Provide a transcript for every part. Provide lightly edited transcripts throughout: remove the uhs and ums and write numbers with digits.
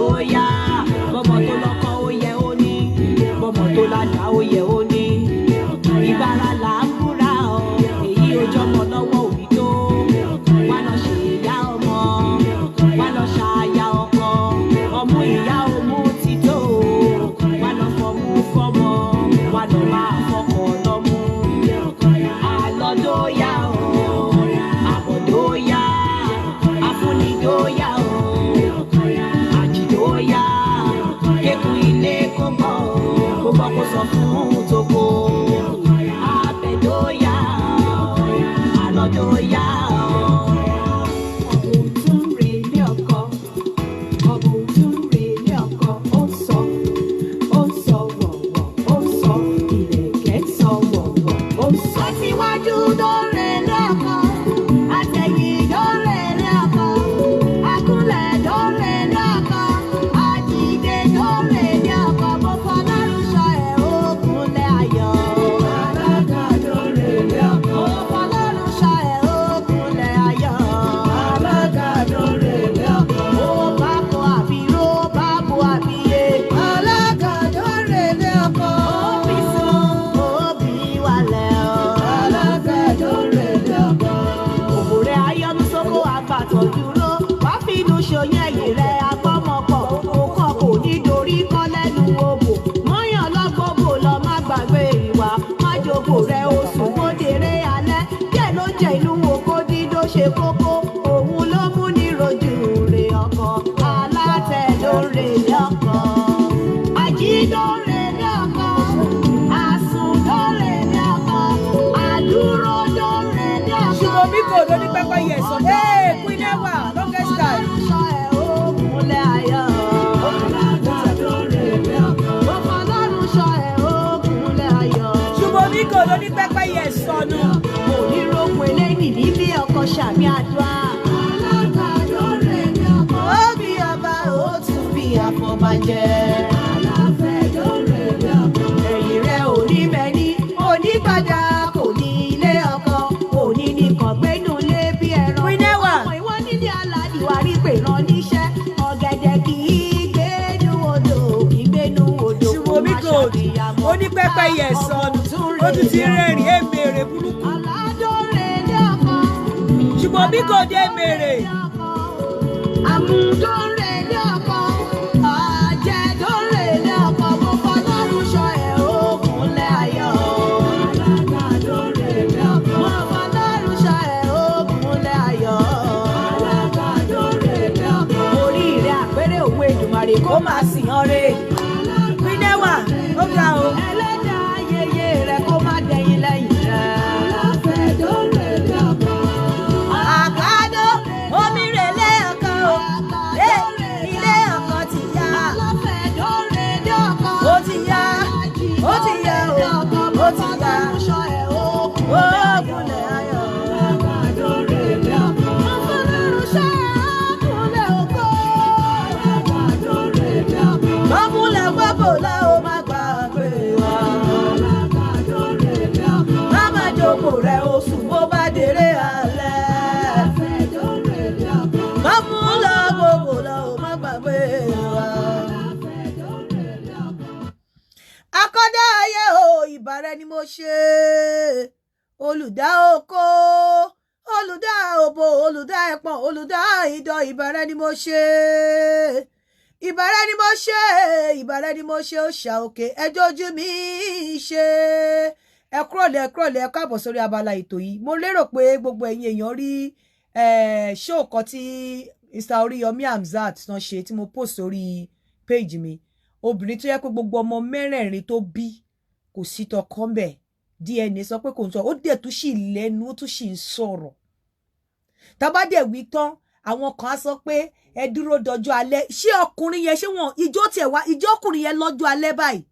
àjìdóyà bọ́mọ tó lọ́kọ ó yẹ ó ní bọ́mọ tó lálàá ó yẹ ó ní ìbára là ń búra ọ èyí ojú ọmọ lọ́wọ́ òbí tó wá lọ ṣe ìyá ọmọ wá lọ ṣàyà ọkọ ọmú ìyá ọmú ti tó wá lọ fọmú fọmọ wá lọ máa fọkọ lọ́mú àlọ́dóyà o àbọ̀dóyà afúnidóyà o àjìdóyà kékun ilé kó gbọ́ kó gbọ́ kó sọ fún toko àbẹ̀dóyà àlọ́dóyà ọ̀bùn tún rè ní ọkọ ọ̀bùn tún rè ní ọkọ ó sọ wọ̀wọ̀ ó sọ ìrẹ̀kẹ́ sọ wọ̀wọ̀ ó sọ. Aṣíwájú dóore lọ́kọ àtẹ̀yìn dóore lọ́kọ akúnlẹ̀ dóore lọ́kọ àjídé dóore lọ́kọ mo fọlọ́run sọ ẹ̀ ó kúnlẹ̀ ayọ̀. Alága dóore lọ́kọ mo fọlọ́run sọ ẹ̀ ó kúnlẹ̀ ayọ̀. Alága dóore lọ́kọ ó bá kọ àbíró bá bo àbíyé. Alága dóore lọ́kọ ó bí sùn ó bí wàlẹ̀ ọ́. Alága dóore lọ́kọ òbòrè ayọ́nu sóko àgbàtọ̀ dúró wá fínú ṣòyẹ́ yìí rẹ̀ agbọ́mọpọ̀ òkọ̀ kò ní dorí kọ́ lẹ́nu òbò mọ́yàn lọ́gbọ́gbò lọ má gbàgbé ìwà májòkò rẹ̀ oṣù kódéré alẹ́ díẹ̀ ló jẹ́ inú oko dídó ṣe kókó òun ló mú ní rojú rè ọkọ alátẹ̀ lóore lọ́kọ àjídóore lọ́kọ àsùndóore lọ́kọ àdúró dóore lọ́kọ. ṣùgbọ́n mi kò lóní pẹ́pẹ́ yẹ̀ sọ ẹ́ Queen Ewa longest time. Sọ ẹ̀ ó kúnlẹ̀ ayọ̀. Alága dóore lọ́kọ. Mo fọlọ́run sọ ẹ̀ ó kúnlẹ̀ ayọ̀. ṣùgbọ́n mi kò lóní pẹ́pẹ́ yẹ̀ sọnù. Onírògùn eléyìí nílé ọkọ ṣàmì àdúrà. Alága dóore lọ́kọ. Ó bí ọba ó tún bí àfọ̀bàjẹ́. Aláfẹ́ dóore lọ́kọ. Ẹ̀yìn rẹ̀ ò ní mẹ́ni, onígbàdá kò ní ilé ọkọ, òní nìkan gbénú lé bí ẹran. Queen Ewa. Ọmọ ìwọ nílé aládìwárí pè rán níṣẹ́, ọ̀gẹ̀dẹ̀ kì í gbénú odò, kì í gbénú odò. ṣùgbọ́n mi kò ó ní pẹ́pẹ́ yẹ̀ sọnù ó tún ti rẹ́rìn èmèrè burúkú. Aládóore lọ́kọ. ṣùgbọ́n mi kò dé mèrè. Àmúdóore lọ́kọ. Àjẹdóore lọ́kọ. Mo fọlọ́run sọ ẹ̀ ó kúnlẹ̀ ayọ̀. Alága dóore lọ́kọ. Mo fọlọ́run sọ ẹ̀ ó kúnlẹ̀ ayọ̀. Alága dóore lọ́kọ. Orí rẹ̀ àpérè òwe Èdùmàrè kó máa sìn ọ́ re. Queen Ewa ó ga o. Ẹlẹ́dàá ayẹyẹ rẹ̀ kó má dẹ̀yìn lẹ́yìn rẹ̀. Aláfẹ́ dóore lọ́kọ. àkàdó omi rè lé ọkọ o. ilé ọkọ ti yá. Aláfẹ́ dóore lọ́kọ. ó ti yá ó ti yá o ó ti yá. Sọ ẹ̀ ó ó kúnlẹ̀ kúnlẹ̀ ayọ̀. Alága dóore lọ́kọ. Mo fọlọ́run sọ ẹ̀ ó kúnlẹ̀ ògo. Alága dóore lọ́kọ. lọ́múlẹ̀ gbọ́bò la ó má gbàgbé wa. Alága dóore lọ́kọ. má má jókòó rẹ̀ oṣù bó bá délé alẹ́. Aláfẹ́ dóore lọ́kọ. lọ́múlẹ̀ gbọ́bò la ó má gbàgbé wa. Aláfẹ́ dóore lọ́kọ. akọ́dá ayé o ìbàrẹ̀ ni mo ṣe olùdá oko olùdá òbò olùdá ẹpọ̀n olùdá ìdọ̀ ìbàrẹ̀ ni mo ṣe ìbàrẹ̀ ni mo ṣe ìbàrẹ̀ ni mo ṣe òòṣà òkè ẹjọ́ ojú mi ṣe ẹ kúrọ̀lẹ́ ẹ káàbọ̀ sórí abala ètò yìí mo lérò pé gbogbo ẹ̀yin èèyàn rí ṣóò kan tí Mr. Oríyọmí Hamzat tán ṣe tí mo post sórí page mi obìnrin tó yẹ pé gbogbo ọmọ mẹ́rẹ̀ẹ̀rin tó bí kò sí tọkàn bẹ̀ DNA sọ pé kò ń sọ ó dẹ̀ tún sì lẹ́nu ó tún sì ń sọ̀rọ̀ tábà dẹ̀ wí tán àwọn kan á sọ pé ẹ dúró dọjọ́ alẹ́ ṣé ọkùnrin yẹn ṣé wọn ìjọ tiẹ̀ wá ìjọ ọkùnrin yẹn lọ́jọ́ alẹ́ báyìí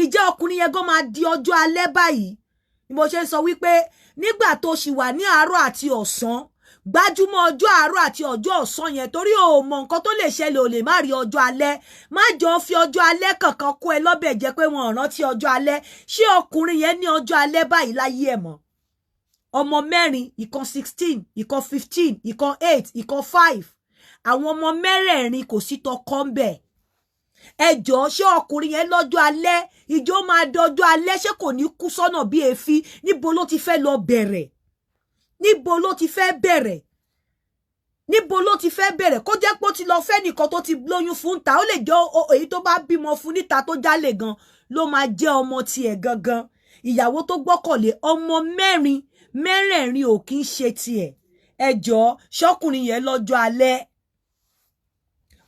ìjọ ọkùnrin yẹn gan máa di ọjọ́ alẹ́ báyìí ni mo ṣe ń sọ wípé nígbà tó ṣì wà ní àárọ̀ àti ọ̀sán gbájúmọ́ ọjọ́ àárọ̀ àti ọjọ́ ọ̀sán yẹn torí o mọ nǹkan tó lè ṣẹlẹ̀ ò lè má rí ọjọ́ alẹ́ má jọ fi ọjọ́ alẹ́ kankan kó ẹ lọ́bẹ̀ jẹ́ pé wọn ò rántí ọjọ́ alẹ́ ṣé ọkùnrin yẹn ní ọjọ́ alẹ́ báyìí láyé ẹ̀ mọ́ ọmọ mẹ́rin ìkan 16 ìkan 15 ìkan 8 ìkan 5 àwọn ọmọ mẹ́rẹ̀ẹ̀rin kò sí tọkọ ńbẹ̀ ẹjọ́ ṣé ọkùnrin yẹn lọ́jọ́ alẹ́ ìjọ máa dọjọ́ alẹ́ ṣé kò ní kú sọ́nà bí èéfín níbo ló ti fẹ́ lọ bẹ̀rẹ̀ níbo ló ti fẹ́ bẹ̀rẹ̀ níbo ló ti fẹ́ bẹ̀rẹ̀ kó jẹ́ pé ó ti lọ fẹ́ nìkan tó ti lóyún fún ta ó lè jẹ́ èyí tó bá bímọ fún níta tó jálè gan ló máa jẹ́ ọmọ tiẹ̀ gangan ìyàwó tó gbọ́kànlé ọmọ mẹ́rẹ̀ẹ̀rin ò kí ń ṣe tiẹ̀ ẹjọ́ ṣọ́kùnrin yẹn lọ́jọ́ alẹ́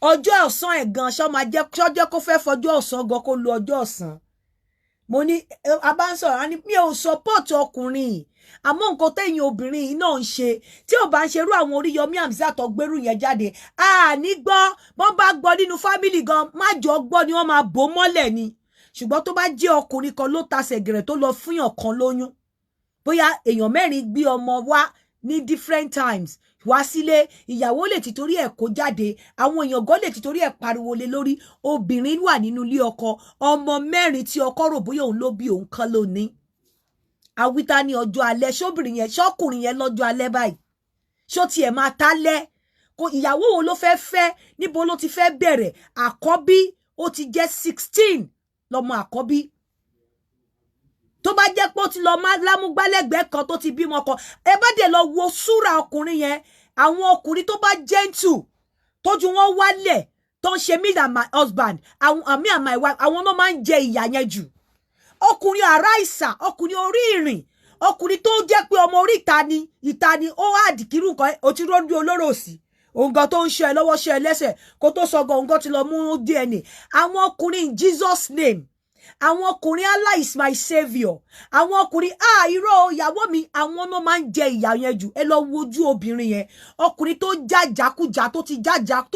ọjọ́ ọ̀sán ẹ̀ gan ṣọ́ máa jẹ́ kó fẹ́ fọjọ́ ọ̀sán gan kó lo ọjọ́ ọ̀sán mo ní abánsọ̀rọ̀ ní mi ò support ọkùnrin àmọ́ nǹkan tẹ̀yìn obìnrin yìí náà ń ṣe tí ò bá ń ṣerú àwọn Oríyọmí Hamzat tó gbérù yẹn jáde àní gbọ́ wọ́n bá gbọ́ nínú fámìlì gan má jọ gbọ́ ni wọ́n máa bò mọ́lẹ̀ ni ṣùgbọ́n tó bá jẹ́ ọkùnrin kan ló tasẹ̀ gẹ̀rẹ̀ tó lọ fúnyàn kan lóyún bóyá èèyàn mẹ́rin gbé ọmọ wá ní different times wá sílé ìyàwó lè ti torí ẹ̀ kó jáde àwọn èèyàn gan lè ti torí ẹ̀ pariwo lé lórí obìnrin wà nínú ilé ọkọ ọmọ mẹ́rin tí ọkọ rò bóyá òun ló bí òun kan lónìí àwítá ní ọjọ́ alẹ́ ṣóbìnrin yẹn ṣọ́kùnrin yẹn lọ́jọ́ alẹ́ báyìí ṣó tiẹ̀ máa tálẹ́ kó ìyàwó wo ló fẹ́ níbo ló ti fẹ́ bẹ̀rẹ̀ àkọ́bí ó ti jẹ́ 16 lọ́mọ àkọ́bí tó bá jẹ́ pé ó ti lọ máa lámúgbálẹ́gbẹ̀ẹ́ kan tó ti bímọ kan ẹ bá dẹ̀ lọ wo súra ọkùnrin yẹn àwọn ọkùnrin tó bá gentle tójú wọn wálẹ̀ tó ń ṣe me and my husband me and my wife àwọn náà máa ń jẹ ìyà yẹn jù ọkùnrin ará ìsà ọkùnrin orí ìrìn ọkùnrin tó jẹ́ pé ọmọ orí ìta ni ó àdìkírù nǹkan ó ti rọ́ndú olóró sí òǹgàn tó ń ṣe ẹ lọ́wọ́ ṣe ẹ lẹ́sẹ̀ kó tó sọ òǹgàn ti lọ mú DNA àwọn ọkùnrin in Jesus name àwọn ọkùnrin Allah is my saviour àwọn ọkùnrin irọ́ ìyàwó mi àwọn náà máa ń jẹ ìyà yẹn jù ẹ lọ wojú obìnrin yẹn ọkùnrin tó já jákújá tó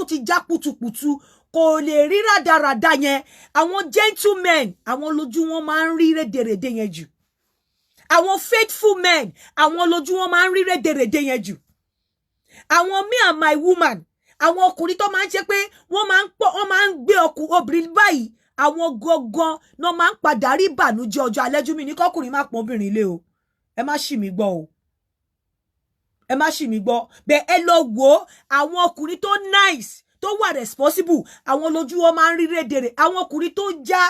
ti já kùtùkùtù kò lè rí rádaràda yẹn àwọn gentlemen àwọn lójú wọn máa ń rí rédèrèdè yẹn jù àwọn faithful men àwọn lójú wọn máa ń rí rédèrèdè yẹn jù àwọn me and my woman àwọn ọkùnrin tó máa ń ṣe pé wọ́n máa ń gbé obìnrin báyìí àwọn gangan náà máa ń padà rí ìbànújẹ́ ọjọ́ alẹ́jú mi ní kọkùnrin má pọ́n obìnrin ilé o ẹ má ṣì mí gbọ́ o ẹ má ṣì mí gbọ́ bẹ́ẹ̀ ẹ lọ wò ó àwọn ọkùnrin tó nice tó wà responsible àwọn lójú wọn máa ń rí rédèrè àwọn ọkùnrin tó já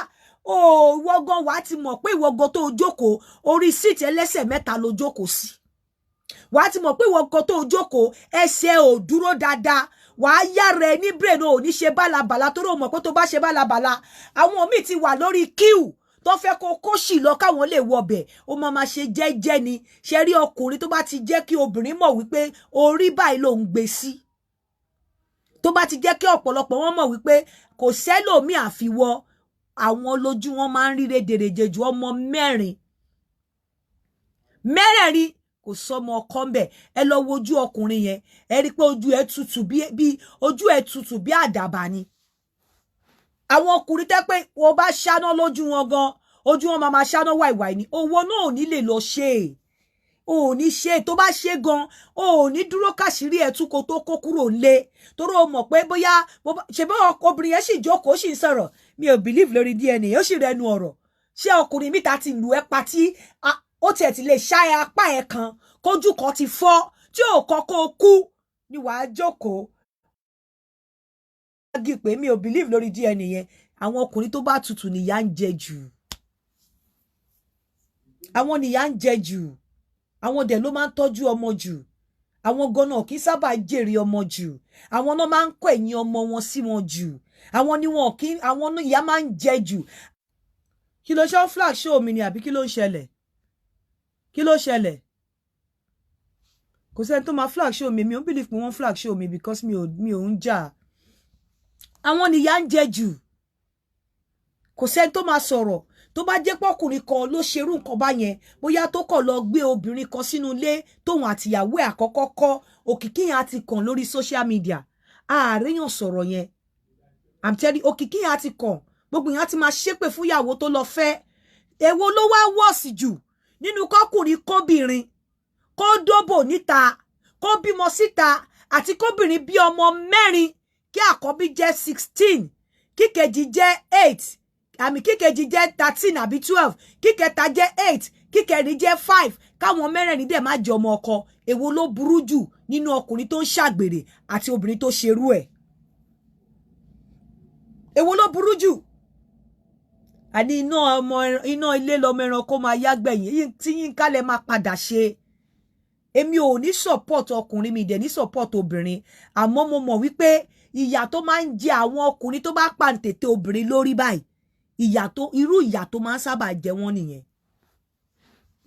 ìwọ́gán wàá ti mọ̀ pé ìwọ́gán tó jókòó orí síìtì ẹlẹ́sẹ̀ mẹ́ta ló jókòó sí wàá ti mọ̀ pé ìwọ́gán tó jókòó ẹsẹ̀ ò dúró dáadáa wàá yára ẹ ní brain ò ní ṣe bálabàla tó rò mọ̀ pé tó bá ṣe bálabàla àwọn míì ti wà lórí queue tó fẹ́ kó kóṣì lọ káwọn lè wọbẹ̀ ó máa ṣe jẹ́jẹ́ ni ṣe rí ọkùnrin tó bá ti jẹ́ kí obìnrin mọ̀ wípé orí báyìí ló ń gbé sí tó bá ti jẹ́ kí ọ̀pọ̀lọpọ̀ wọn mọ̀ wípé kò sẹ́lòmíì àfiwọ́ àwọn lójú wọn máa ń rí rédèrèdè ju ọmọ mẹ́rẹ̀ẹ̀rin kò sọmọ ọkọ ńbẹ ẹ lọ wojú ọkùnrin yẹn ẹ rí pé ojú ẹ tutù bí àdàbà ni àwọn ọkùnrin tẹ́ pé wọ́n bá ṣáná lójú wọn gan ojú wọn máa ṣáná wàìwàì ni owó náà ò ní lè lọ ṣe ò ní ṣe tó bá ṣe gan ò ní dúró káṣírí ẹ tú kó tó kó kúrò lé torí o mọ̀ pé bóyá ṣe bá obìnrin yẹn sì jókòó sì ń sọ̀rọ̀ mi ò believe lórí DNA ó sì rẹnu ọ̀rọ̀ ṣé ọkùnrin mi ta ti lù ẹ́ pa tí ó tiẹ̀ ti lè ṣá ẹ apá ẹ̀ kan kójú kan ti fọ́ tí ò kọ́ kó kú ni wàá jókòó. Agi pé mi ò believe lórí DNA yẹn àwọn ọkùnrin tó bá tutù nìyà ń jẹ jù àwọn nìyà ń jẹ jù àwọn dẹ̀ ló máa ń tọ́jú ọmọ jù àwọn ganan kì í sábà jèrè ọmọ jù àwọn náà máa ń kọ́ ẹ̀yìn ọmọ wọn sí wọn jù àwọn ni wọn kì í àwọn ìyá máa ń jẹ jù. Kí ló ṣe flag show mi ni àbí kí ló ń ṣẹlẹ̀ kí ló ṣẹlẹ̀ kò sẹ́ni tó máa flag show mi ò believe pé wọ́n flag show mi because mi ò ń jà àwọn nìyà ń jẹ jù kò sẹ́ni tó máa sọ̀rọ̀ tó bá jẹ́ pọ́kùnrin kan ló ṣerú nǹkan bá yẹn bóyá tó kọ̀ lọ gbé obìnrin kan sínú ilé tóun àtìyàwó ẹ̀ àkọ́kọ́ kọ́ òkìkí yẹn á ti kàn lórí social media àáríyàn sọ̀rọ̀ yẹn I'm telling you òkìkí yẹn á ti kàn gbogbo yẹn á ti máa ṣépè fún ìyàwó tó lọ fẹ́ èwo ló wá wọ́ọ̀sì jù nínú kọ́kùnrin kóbìnrin kó dóbò níta kó bímọ síta àti kóbìnrin bí ọmọ mẹ́rin kí àkọ́bí jẹ́ 16 kíkejì jẹ́ 8 àmì kíkejì jẹ́ 13 àbí 12 kíkẹta jẹ́ 8 kíkẹrin jẹ́ 5 káwọn mẹ́rẹ̀ẹ̀rin dẹ̀ má jẹ́ ọmọ ọkọ èwo ló burú jù nínú ọkùnrin tó ń ṣàgbèrè àti obìnrin tó ṣerú ẹ̀ èwo ló burú jù àní iná ilé lọmọ ẹranko máa yágbẹ̀yìn tí Yínká lẹ máa padà ṣe èmi ò ní support ọkùnrin mi dẹ̀ ní support obìnrin àmọ́ mo mọ̀ wípé ìyà tó máa ń jẹ àwọn ọkùnrin tó bá pàǹtẹ̀tẹ̀ obìnrin lórí báyìí irú ìyà tó máa ń sábà jẹ wọ́n nìyẹn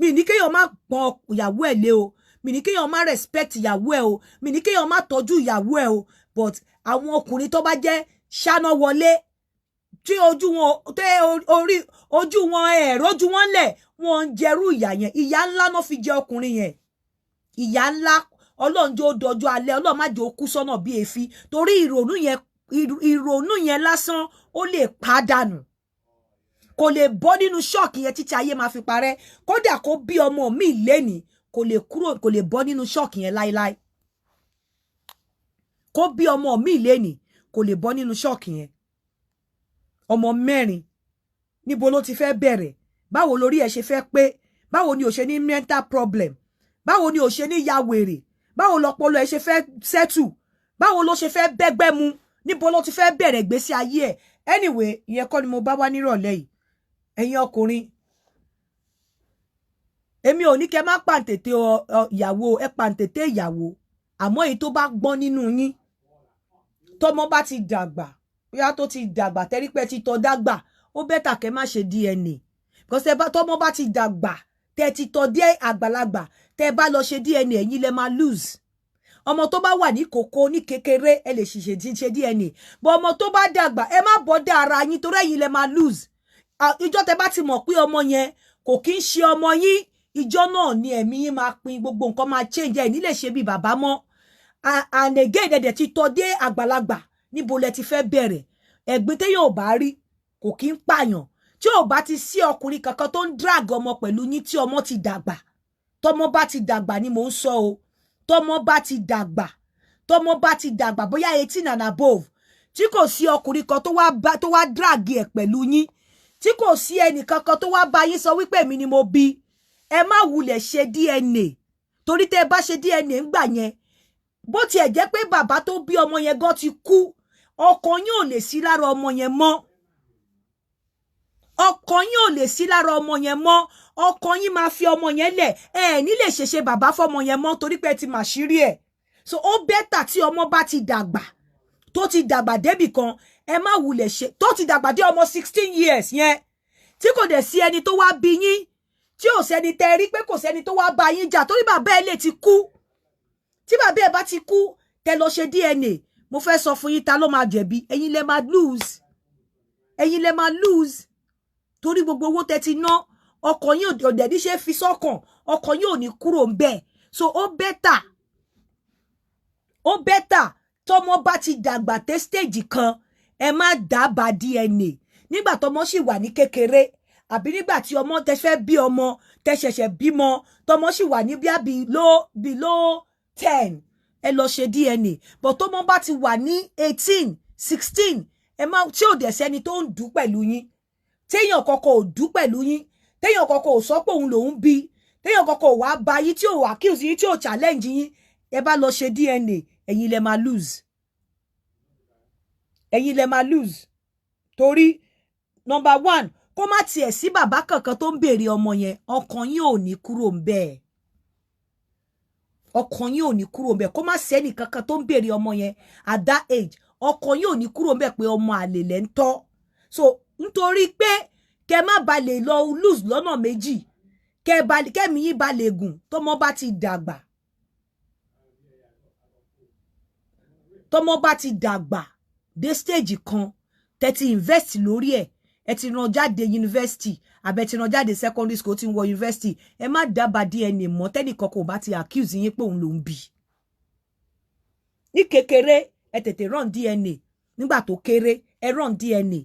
mi ní kéèyàn má pọ́n ìyàwó ẹ̀ lé o mi ní kéèyàn má respect ìyàwó ẹ̀ o mi ní kéèyàn má tọ́jú ìyàwó ẹ̀ o but àwọn ọkùnrin tó bá jẹ́ ṣáná wọlé tí ojú wọn rójú wọn lẹ̀ wọ́n ń jẹrú ìyà yẹn ìyà ńlá náà fi jẹ ọkùnrin yẹn ìyà ńlá Ọlọ́run jẹ́ ó dọjọ́ alẹ́ Ọlọ́run má jẹ́ ó kú sọ́nà bí èéfín torí ìrònú yẹn lásán ó lè pàdánù kò lè bọ́ nínú ṣọ́ọ̀kì yẹn títí ayé máa fi parẹ́ kódà kó bí ọmọ mi lénìí kò lè bọ́ nínú ṣọ́ọ̀kì yẹn láíláí kó bí ọmọ mi lénìí kò lè bọ́ nínú ṣọ́ọ̀kì yẹn ọmọ mẹ́rin níbo ló ti fẹ́ bẹ̀rẹ̀ báwo lórí ẹ̀ ṣe fẹ́ pé báwo ni ò ṣe ní mental problem báwo ni ò ṣe ní ya wèrè báwo lọpọlọ ẹ̀ ṣe fẹ́ settle báwo ló ṣe fẹ́ bẹ́gbẹ́ mu níbo ló ti fẹ́ bẹ̀rẹ̀ ìgbésí ayé ẹ̀ anyway ìyẹn kọ́ ni mo bá wá nírọ̀lẹ́ yìí ẹ̀yin ọkùnrin èmi ò ní kẹ́ má pàǹtẹ̀tẹ̀ ìyàwó ẹ pàǹtẹ̀tẹ̀ ìyàwó àmọ́ èyí tó bá gbọ́n nínú yín tọ́mọ bá ti dàgbà bóyá tó ti dàgbà tẹ́rí pé ti tọ́ dàgbà ó bẹ́tà kẹ́ má ṣe DNA because tọ́mọ bá ti dàgbà tẹ́ ti tọ́ dé àgbàlagbà tẹ́ bá lọ ṣe DNA ẹ̀yin lẹ máa lose ọmọ tó bá wà ní kókó ní kékeré ẹ lè ṣe DNA bọ́ ọmọ tó bá dàgbà ẹ má bọ́dá ara yín torí ẹ̀yin lẹ máa lose ìjọ́ tẹ́ bá ti mọ̀ pé ọmọ yẹn kò kí ń ṣe ọmọ yín ìjọ́ náà ni ẹ̀mí yín máa pin gbogbo nǹkan máa change ẹ̀ ní lè ṣe bí bàbá mọ́ and again ẹ̀dẹ̀ ti tọ́ dé àgbàlagbà níbo lẹ ti fẹ́ bẹ̀rẹ̀ ẹ̀gbin téèyàn ò bá rí kò kí ń pààyàn tí ò bá ti sí ọkùnrin kankan tó ń drag ọmọ pẹ̀lú yín tí ọmọ ti dàgbà tọmọ bá ti dàgbà ni mò ń sọ o tọmọ bá ti dàgbà bóyá 18 and above tí kò sí ọkùnrin kan tó wá drag ẹ̀ pẹ̀lú yín tí kò sí ẹnì kankan tó wá bá yín sọ wípé èmi ni mo bí ẹ má wulẹ̀ ṣe DNA torí tẹ́ ẹ bá ṣe DNA ńgbà yẹn bó tiẹ̀ jẹ́ pé bàbá tó bí ọmọ yẹn gan ti kú ọkàn yín ò lè sí lára ọmọ yẹn mọ́ ọkàn yín ò lè sí lára ọmọ yẹn mọ́ ọkàn yín máa fi ọmọ yẹn lẹ̀ ẹ ní lè ṣeṣe bàbá fọmọ yẹn mọ́ torí pé ti màṣírí ẹ̀ so ó bẹ́tà tí ọmọ bá ti dàgbà tó ti dàgbà débì kan ẹ má wulẹ̀ ṣe tó ti dàgbà dé ọmọ 16 years yẹn tí kò dẹ̀ sí ẹni tó wá bí yín tí ò sẹ́ni tẹ́ rí pé kò sẹ́ni tó wá bá yín jà torí bàbá ẹ lè ti kú tí bàbá ẹ bá ti kú tẹ́ lọ ṣe DNA mo fẹ́ sọ fún yín ta ló máa jẹ̀bi ẹ̀yin lẹ máa lose torí gbogbo owó tẹ́ ti ná ọkàn yín ò dẹ̀ ní ṣe fi sọ́kàn ọkàn yín ò ní kúrò ń bẹ̀ so ó bẹ́tà tọmọ bá ti dàgbà tẹ stage kan ẹ má dábàá DNA nígbà tọmọ sì wà ní kékeré àbí nígbà tí ọmọ tẹ fẹ́ bí ọmọ tẹ ṣẹ̀ṣẹ̀ bímọ tọmọ sì wà ní below 10 ẹ lọ ṣe DNA but tọmọ bá ti wà ní 18 16 ẹ má tí ò dẹ̀ sẹ́ni tó ń dù pẹ̀lú yín téèyàn kọ́kọ́ ò dù pẹ̀lú yín téèyàn kọ́kọ́ ò sọ pé òun lòun bí téèyàn kọ́kọ́ ò wá bá yín tí ò wá accuse yín tí ò challenge yín ẹ bá lọ ṣe DNA ẹ̀yin lẹ máa lose torí number 1 kó má tiẹ̀ sí bàbá kankan tó ń béèrè ọmọ yẹn ọkàn yín ò ní kúrò ń bẹ́ẹ̀ ọkàn yín ò ní kúrò ń bẹ́ẹ̀ kó má sẹ́ni kankan tó ń béèrè ọmọ yẹn at that age ọkàn yín ò ní kúrò ń bẹ́ẹ̀ pé ọmọ àlè lẹ́ ń tọ́ so nítorí pé kẹ má ba lè lọ lose lọ́nà méjì kẹ́mi yín ba lè gùn tọmọ bá ti dàgbà dé stage kan tẹ́ ti invest lórí ẹ̀ ẹ ti rán jáde university àbẹ ti rán jáde secondary school tí ń wọ university ẹ má dábàá DNA mọ́ tẹ́nìkan kò bá ti accuse yín pé òun ló ń bí ní kékeré ẹ tètè rán DNA nígbà tó kéré ẹ rán DNA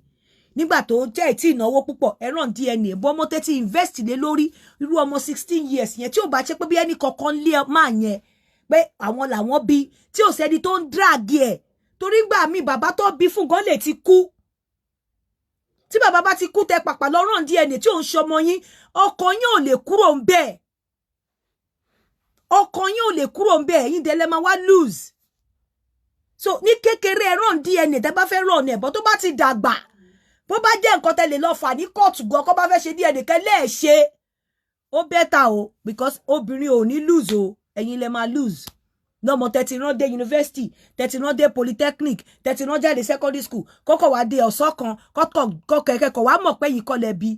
nígbà tó jẹ́ tí ìnáwó púpọ̀ ẹ rán DNA bọ́ ọmọ tẹ́ ti invest lé lórí irú ọmọ 16 years yẹn tí ò bá ṣe pé bí ẹnì kankan lé máa yẹn pé àwọn làwọn bí tí ò sẹ́ni tó ń drag ẹ̀ torí gbà mí bàbá tó bí fún gan lè ti kú tí bàbá bá ti kú tẹ pàpà lọ rán DNA tí ò ń ṣọmọ yín ọkàn yín ò lè kúrò ń bẹ́ẹ̀ ọkàn yín ò lè kúrò ń bẹ̀ ẹ̀yin dẹ̀ lẹ máa wá lose. So ní kékeré ẹ rán DNA tẹ́ bá fẹ́ rán ẹ̀ bọ́ tó bá ti dàgbà bó bá jẹ́ nǹkan tẹ́ lè lọ fà ní kóòtù gan kó bá fẹ́ ṣe DNA kẹ́lẹ́ ẹ̀ ṣe ó bẹ́tà o because obìnrin ò ní lose o ẹ̀yin lẹ máa lose. Lọ́mọ tẹ́tí rán dé university tẹ́tí rán dé polytechnic tẹ́tí rán jáde secondary school kọ́kọ́ wá dé ọ̀sán kan kọ́kọ́ kẹ́kẹ́ wá mọ̀ pé yìí kọ́ lẹ bí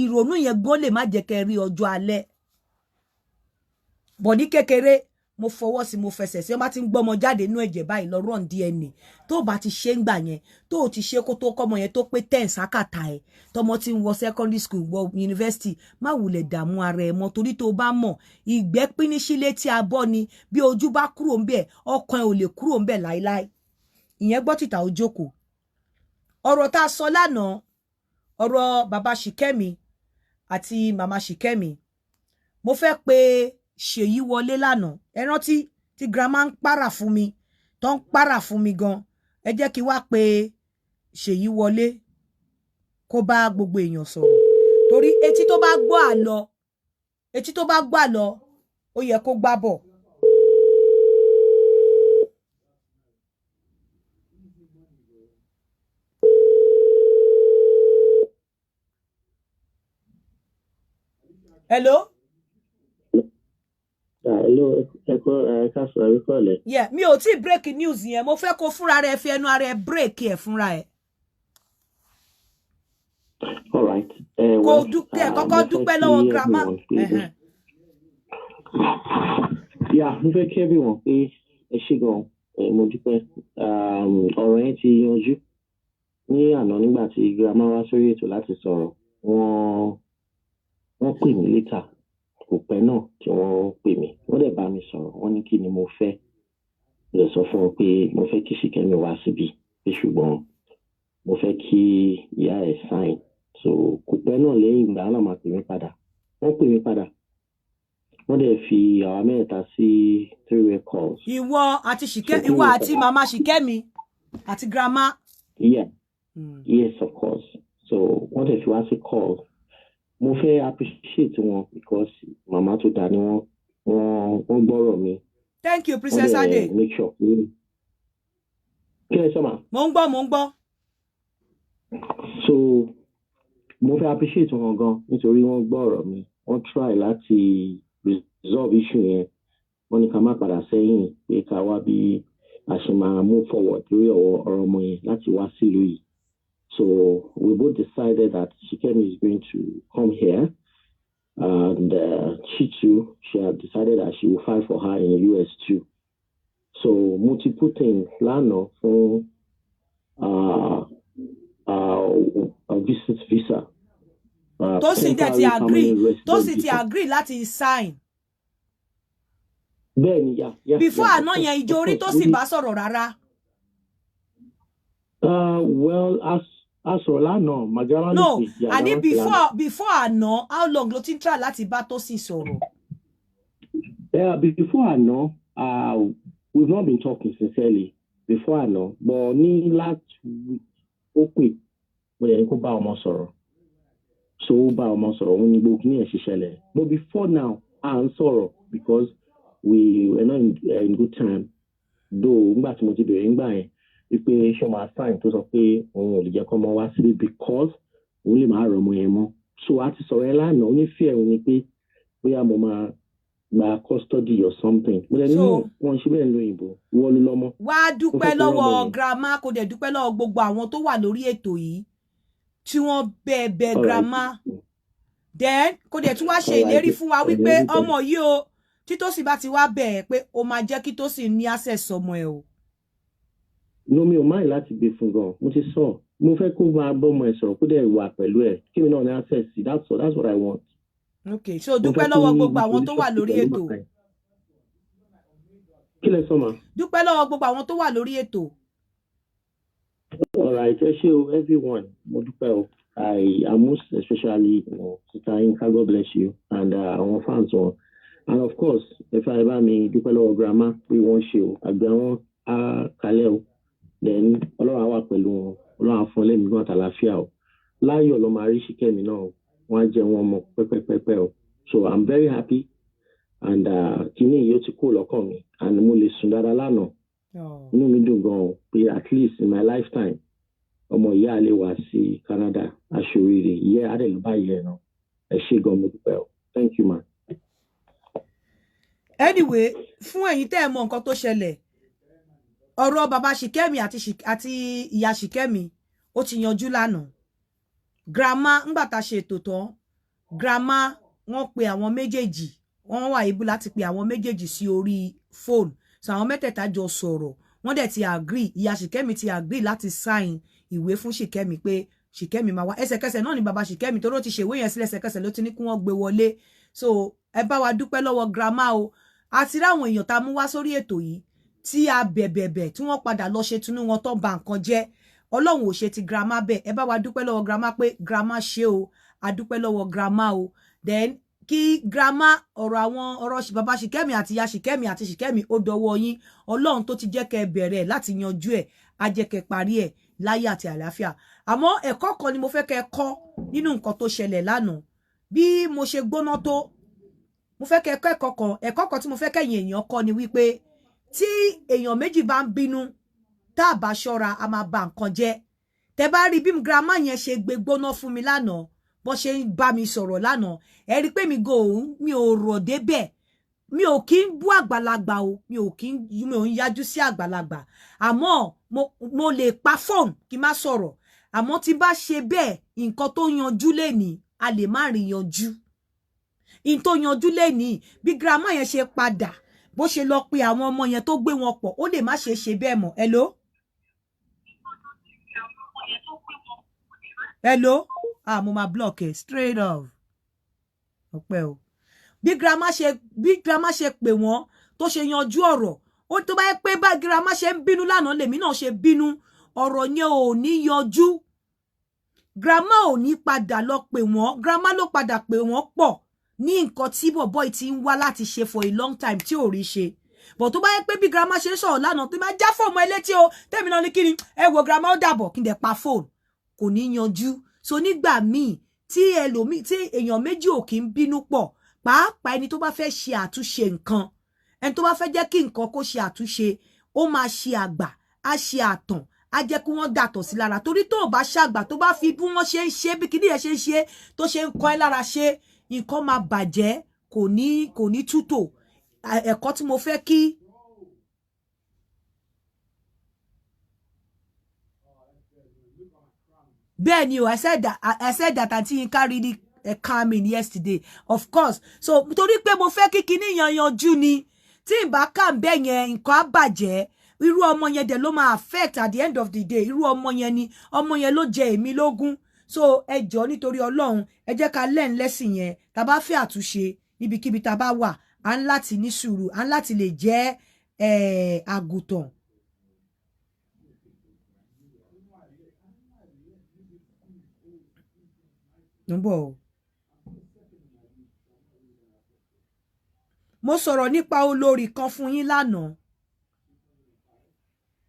ìrònú yẹn gbọ́n lè má jẹ́ kẹ́ rí ọjọ́ alẹ́. Bọ̀ ní kékeré mo fọwọ́ sí mo fẹsẹ̀ sí ọba tí ń gbọ́mọ jáde inú ẹ̀jẹ̀ báyìí lọ run DNA tó bá ti ṣe ń gbà yẹn tó ti ṣe kó tó kọ́mọ yẹn tó pé 10 sákàtà ẹ̀ tọmọ tí ń wọ secondary school wọ university má wulẹ̀ dààmú ara ẹ̀ mọ́ torí tó bá mọ̀ ìgbẹ́ pínísílé tí a bọ́ ni bí ojú bá kúrò ńbẹ̀ ọkàn ẹ̀ ò lè kúrò ńbẹ̀ láíláí. Ìyẹn gbọ́ tìta ó jókòó. Ọ̀rọ̀ tá a sọ lánàá ọ̀rọ̀ bàbá Shikemi àti màmá Shikemi mo fẹ́ pé Seyi wọlé lánàá ẹ rántí tí grandma ń para fún mi tó ń para fún mi gan ẹ jẹ́ kí wá pé Seyi wọlé kó bá gbogbo èèyàn sọ̀rọ̀ torí etí tó bá gbọ́ àlọ ó yẹ kó gbá bọ̀. Hello. Hello, ẹ̀kọ́ Yeah, mi ò tí break news yẹn mo fẹ́ kó fúnra rẹ̀ fi ẹnu ara ẹ̀ break ẹ̀ fúnra ẹ̀. All right. Kó dúpẹ́ kọ́kọ́ dúpẹ́ lọ́wọ́ grandma. Yeah, mo fẹ́ kí everyone pé ẹ ṣé gan mo dúpẹ́ ọ̀rọ̀ yẹn ti yanjú ní àná nígbà tí grandma wá sórí ètò láti sọ̀rọ̀ wọ́n pè mí later kò pẹ́ náà tí wọ́n pè mí wọ́n dẹ̀ bá mi sọ̀rọ̀ wọ́n ní kí ni mo fẹ́ lè sọ fún wọn pé mo fẹ́ kí Shikemi wá síbi pé ṣùgbọ́n mo fẹ́ kí ìyá ẹ̀ sign so kò pẹ́ náà lẹ́yìn ìgbà náà máa pè mí padà wọ́n pè mí padà wọ́n dẹ̀ fi àwa mẹ́ta sí 3-way calls. Ìwọ àti Shikemi ìwọ àti màmá Shikemi àti grandma. Yeah. Yes, of course. So wọ́n dẹ̀ fi wá sí calls. Mo fẹ́ appreciate wọn because màmá tó dá ni wọ́n gbọ́rọ̀ mi. Thank you, Princess Ade. Make sure. Kí ẹ sọ ma? Mo ń gbọ́. So mo fẹ́ appreciate wọn gan nítorí wọ́n gbọ́rọ̀ mi. Wọ́n try láti resolve issue yẹn. Wọ́n ní ká má padà sẹ́yìn pé ká wá bí a ṣe máa move forward lórí ọ̀rọ̀ ọmọ yẹn láti wá sílùú yìí. So we both decided that Shikemi is going to come here, and she too, she had decided that she will fight for her in the US too. So multiple things, lano for a visa. Tosin ti agree láti sign. Then yeah. Before àná yẹn ìjọ orí Tosin bá sọ̀rọ̀ rárá. Well, as Rolano, Magala. No, and then before àná, how long ló ti ń try láti bá Tosin sọ̀rọ̀? Yeah, before àná, we've not been talking sincerely. Before àná, but ní last week, ó pè mo yẹ kó bá ọmọ sọ̀rọ̀. So ó bá ọmọ sọ̀rọ̀, ó ní gbogbo ní ẹ̀ ṣiṣẹ́lẹ̀. But before now, à ń sọ̀rọ̀ because we were not in good time. Though, nígbà tí mo ti bẹ̀rẹ̀ nígbà yẹn. Wípé ṣé máa sign tó sọ pé òun ò lè jẹ́ kó ọmọ wá síbí because òun lè máa rọ ọmọ yẹn mọ́. So a ti sọ̀rọ̀ ẹ lánàá onífẹ́ òun ni pé bóyá mo máa gba custody or something. Mo lè ní wọn ṣe bẹ́ẹ̀ lóyìnbó wọ́n ló lọ́mọ. Wá dúpẹ́ lọ́wọ́ grandma kó dẹ̀ dúpẹ́ lọ́wọ́ gbogbo àwọn tó wà lórí ètò yìí tí wọ́n bẹ̀ grandma. Then kó dẹ̀ tún wá ṣe ìlérí fún wa wípé ọmọ yìí o tí Tosin bá ti wá bẹ̀ pé ó máa jẹ́ kí Tosin ní access ọmọ ẹ̀ o. No, mi ò máa láti gbé fún gan. Mo ti sọ. Mo fẹ́ kó máa bọ́ ọmọ ẹ̀ sọ̀rọ̀ kó dẹ̀ wà pẹ̀lú ẹ̀. Kí mi náà ní access sí. That's what I want. Okay, so dúpẹ́ lọ́wọ́ gbogbo àwọn tó wà lórí ètò. Kí lẹ sọ ma? Dúpẹ́ lọ́wọ́ gbogbo àwọn tó wà lórí ètò. All right, ẹ ṣé o everyone. Mo dúpẹ́ o. I most especially Sister Inka, God bless you, and our fans wọn. And of course, if I ever mi dúpẹ́ lọ́wọ́ grandma pé wọ́n ṣe o. Àgbẹ̀ wọn á kalẹ̀ o. Then Ọlọ́run wà pẹ̀lú wọn Ọlọ́run fún lẹ́mìí gan àtàlàfíà o láyọ̀ ló máa rí Shikemi náà wọ́n á jẹ wọn mọ pẹ́pẹ́pẹ́pẹ́ o so I'm very happy and kini yo ti kó lọ́kàn mi and mo lè sùn dáadáa lánàá. Inú mi dùn gan pé at least in my lifetime ọmọ ìyá lè wá sí Canada aṣoríire ìyẹ́ adé ló bá yẹ náà ẹ ṣé gan mo dúpẹ́ o thank you ma. Anyway fún ẹ̀yin tẹ́ ẹ mọ nǹkan tó ṣẹlẹ̀ ọ̀rọ̀ bàbá Shikemi àti ìyá Shikemi ó ti yanjú lánàá grandma ńgbà tá ṣe ètò tán grandma wọ́n pe àwọn méjèèjì wọ́n wà able láti pe àwọn méjèèjì sí orí phone so àwọn mẹ́tẹ̀ẹ̀ta jọ sọ̀rọ̀ wọ́n dẹ̀ ti agree ìyá Shikemi ti agree láti sign ìwé fún Shikemi pé Shikemi máa wá ẹsẹ̀kẹsẹ̀ náà ni bàbá Shikemi tó ló ti ṣèwé yẹn sílẹ̀ ẹsẹ̀kẹsẹ̀ ló ti ní kí wọ́n gbé wọlé so ẹ bá wa dúpẹ́ lọ́wọ́ grandma o àti ráwọn èèyàn tá mú wá sórí ètò yìí tí a bẹ̀bẹ̀bẹ̀ tí wọ́n padà lọ ṣe tinú wọn tó ba nǹkan jẹ́ Ọlọ́run ò ṣe ti grandma bẹ́ẹ̀ ẹ bá wa dúpẹ́ lọ́wọ́ grandma pé grandma ṣe o a dúpẹ́ lọ́wọ́ grandma o then kí grandma ọ̀rọ̀ bàbá Shikemi àti ìyá Shikemi àti Shikemi ó dọwọ́ yín Ọlọ́run tó ti jẹ́ kẹ́ bẹ̀rẹ̀ láti yanjú ẹ̀ á jẹ́ kẹ́ parí ẹ̀ láyé àti àlàáfíà àmọ́ ẹ̀kọ́ kan ni mo fẹ́ kẹ́ kọ́ nínú nǹkan tó ṣẹlẹ̀ lánàá bí mo ṣe gbóná tó mo fẹ́ kẹ́ ẹ̀kọ́ kan tí mo fẹ́ kẹ́yìn èèyàn kọ́ ni wípé tí èèyàn méjì bá ń bínú tá a bá ṣọ́ra a máa ba nǹkan jẹ́ tẹ́ bá rí bí grandma yẹn ṣe gbé gbóná fún mi lánàá bó ṣe ń bá mi sọ̀rọ̀ lánàá ẹ rí pé mi ò rọ̀ débẹ̀ mi ò kí ń bú àgbàlagbà o mi ò ń yájú sí àgbàlagbà àmọ́ mo lè pa fóònù kí n má sọ̀rọ̀ àmọ́ tí bá ṣe bẹ́ẹ̀ nǹkan tó yanjú lénìí a lè má rí yanjú in tó yanjú lénìí bí grandma yẹn ṣe padà bó ṣe lọ pe àwọn ọmọ yẹn tó gbé wọn pọ̀ ó lè má ṣe bẹ́ẹ̀ mọ́ hello mo máa block ẹ straight off ọpẹ́ o bí grandma ṣe pè wọ́n tó ṣe yanjú ọ̀rọ̀ ó tó bá yẹ pé bá grandma ṣe ń bínú lánàá lèmi náà ṣe bínú ọ̀rọ̀ yẹn ò ní yanjú grandma ò ní padà lọ pè wọ́n grandma ló padà pè wọ́n pọ̀ ní nǹkan tí bọ̀bọ́ ti ń wá láti ṣe for a long time tí ò rí ṣe but tó bá yẹ pé bí grandma ṣe sọ̀rọ̀ lánàá tó máa já fóònù ẹlẹ́tí o tèmi náà ní kíni ẹ wo grandma ó dàbọ̀ kí n dẹ̀ pa fóònù kò ní yanjú so nígbà míì tí èèyàn méjì ò kí ń bínú pọ̀ pàápàá ẹni tó bá fẹ́ ṣe àtúnṣe nǹkan ẹni tó bá fẹ́ jẹ́ kí nǹkan kó ṣe àtúnṣe ó máa ṣe àgbà á ṣe àtàn á jẹ́ kí wọ́n dàtọ̀ sí lára torí tó bá ṣàgbà tó bá fi bí wọ́n ṣe ń ṣe bí kíní ẹ̀ ṣe ń ṣe tó ṣe ń kọ́ ẹ lára ṣe nǹkan máa bàjẹ́ kò ní tútò ẹ̀kọ́ tí mo fẹ́ kí bẹ́ẹ̀ ni o I said that Aunty Yinka really calming yesterday of course so torí pé mo fẹ́ kí kíní yanjú ni tí n bá kà ń bẹ́ yẹn nǹkan á bàjẹ́ irú ọmọ yẹn dẹ̀ ló máa affect at the end of the day irú ọmọ yẹn ni ọmọ yẹn ló jẹ èmi lógún so ẹ jọ̀ọ́ nítorí Ọlọ́run ẹ jẹ́ ká learn lesson yẹn tá bá fẹ́ àtúnṣe níbikíbi tá bá wà à ń láti ní sùúrù à ń láti lè jẹ́ àgùntàn. Mo sọ̀rọ̀ nípa olórí kan fún yín lánàá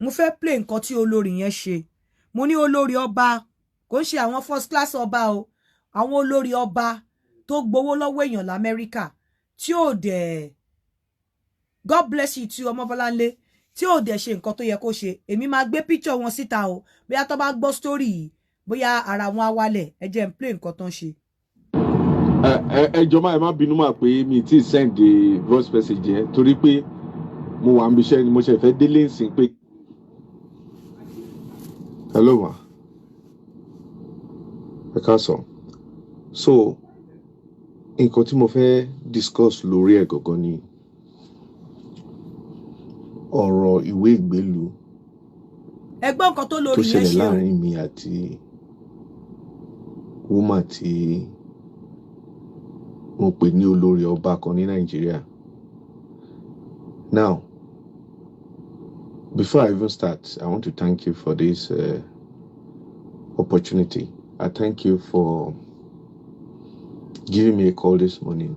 mo fẹ́ play nǹkan tí olórí yẹn ṣe mo ní olórí ọba kò ń ṣe àwọn first class ọba o àwọn olórí ọba tó gbowó lọ́wọ́ èèyàn l'Amẹ́ríkà tí ò dẹ̀ God bless you tí Ọmọbọ́láńlé tí ò dẹ̀ ṣe nǹkan tó yẹ kó ṣe èmi máa gbé picture wọn síta o bóyá tó bá gbọ́ story yìí bóyá ara wọn á wálẹ̀ ẹ jẹ́ n play nǹkan tó ń ṣe. ẹ jọ̀ọ́ má ẹ má bínú mà pé mi ti send the voice message yẹn torí pé mo wà níbi iṣẹ́ ni mo ṣe fẹ́ délé nsìn pé hello ma ẹ káàsán so nǹkan tí mo fẹ́ discuss lórí ẹ̀ gangan ni ọ̀rọ̀ ìwé ìgbélú ẹgbọ́n nǹkan tó lórí yẹn ṣe o tó ṣẹlẹ̀ láàrin mi àti woman tí mo pè ní olórí ọba kan ní Nàìjíríà. Now, before I even start, I want to thank you for this opportunity. I thank you for giving me a call this morning.